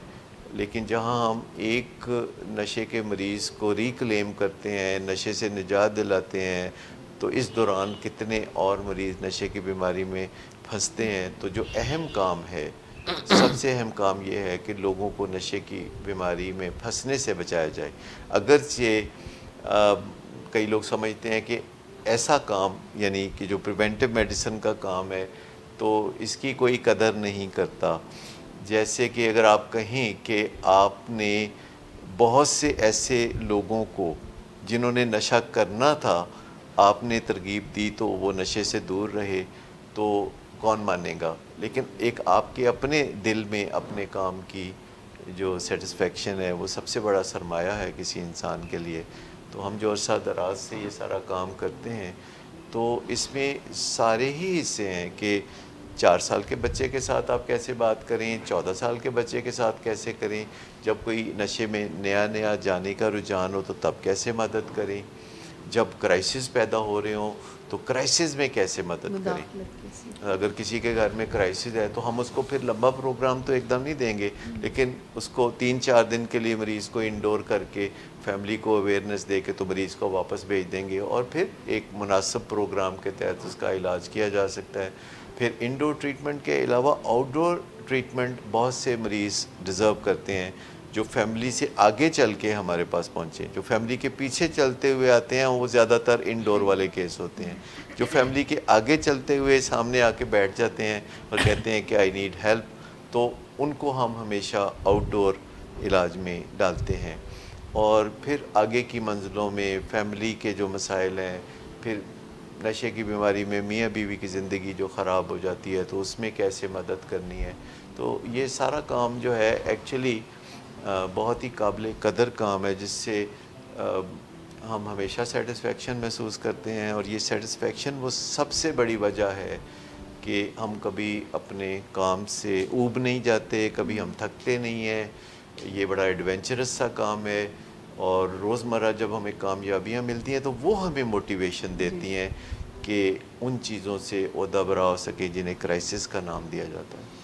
لیکن جہاں ہم ایک نشے کے مریض کو ریکلیم کرتے ہیں, نشے سے نجات دلاتے ہیں, تو اس دوران کتنے اور مریض نشے کی بیماری میں پھنستے ہیں. تو جو اہم کام ہے, سب سے اہم کام یہ ہے کہ لوگوں کو نشے کی بیماری میں پھنسنے سے بچایا جائے. اگرچہ کئی لوگ سمجھتے ہیں کہ ایسا کام یعنی کہ جو پریونٹیو میڈیسن کا کام ہے تو اس کی کوئی قدر نہیں کرتا. جیسے کہ اگر آپ کہیں کہ آپ نے بہت سے ایسے لوگوں کو جنہوں نے نشہ کرنا تھا آپ نے ترغیب دی تو وہ نشے سے دور رہے تو کون مانے گا. لیکن ایک آپ کے اپنے دل میں اپنے کام کی جو سیٹسفیکشن ہے وہ سب سے بڑا سرمایہ ہے کسی انسان کے لیے. تو ہم جو عرصہ دراز سے یہ سارا کام کرتے ہیں تو اس میں سارے ہی حصے ہیں کہ 4 سال کے بچے کے ساتھ آپ کیسے بات کریں, 14 سال کے بچے کے ساتھ کیسے کریں, جب کوئی نشے میں نیا جانے کا رجحان ہو تو تب کیسے مدد کریں, جب کرائسس پیدا ہو رہے ہوں تو کرائسس میں کیسے مدد کریں. اگر کسی کے گھر میں کرائسس ہے تو ہم اس کو پھر لمبا پروگرام تو ایک دم نہیں دیں گے, لیکن اس کو 3-4 دن کے لیے مریض کو انڈور کر کے فیملی کو اویئرنیس دے کے تو مریض کو واپس بھیج دیں گے اور پھر ایک مناسب پروگرام کے تحت اس کا علاج کیا جا سکتا ہے. پھر انڈور ٹریٹمنٹ کے علاوہ آؤٹ ڈور ٹریٹمنٹ بہت سے مریض ڈیزرو کرتے ہیں جو فیملی سے آگے چل کے ہمارے پاس پہنچے. جو فیملی کے پیچھے چلتے ہوئے آتے ہیں وہ زیادہ تر انڈور والے کیس ہوتے ہیں. جو فیملی کے آگے چلتے ہوئے سامنے آ کے بیٹھ جاتے ہیں اور کہتے ہیں کہ آئی نیڈ ہیلپ, تو ان کو ہم ہمیشہ آؤٹ ڈور علاج میں ڈالتے ہیں. اور پھر آگے کی منزلوں میں فیملی کے جو مسائل ہیں, پھر نشے کی بیماری میں میاں بیوی کی زندگی جو خراب ہو جاتی ہے تو اس میں کیسے مدد کرنی ہے, تو یہ سارا کام جو ہے ایکچولی بہت ہی قابل قدر کام ہے جس سے ہم ہمیشہ سیٹسفیکشن محسوس کرتے ہیں. اور یہ سیٹسفیکشن وہ سب سے بڑی وجہ ہے کہ ہم کبھی اپنے کام سے اوب نہیں جاتے, کبھی ہم تھکتے نہیں ہیں. یہ بڑا ایڈونچرس سا کام ہے اور روزمرہ جب ہمیں کامیابیاں ملتی ہیں تو وہ ہمیں موٹیویشن دیتی ہیں کہ ان چیزوں سے عہدہ برا ہو سکے جنہیں کرائسس کا نام دیا جاتا ہے.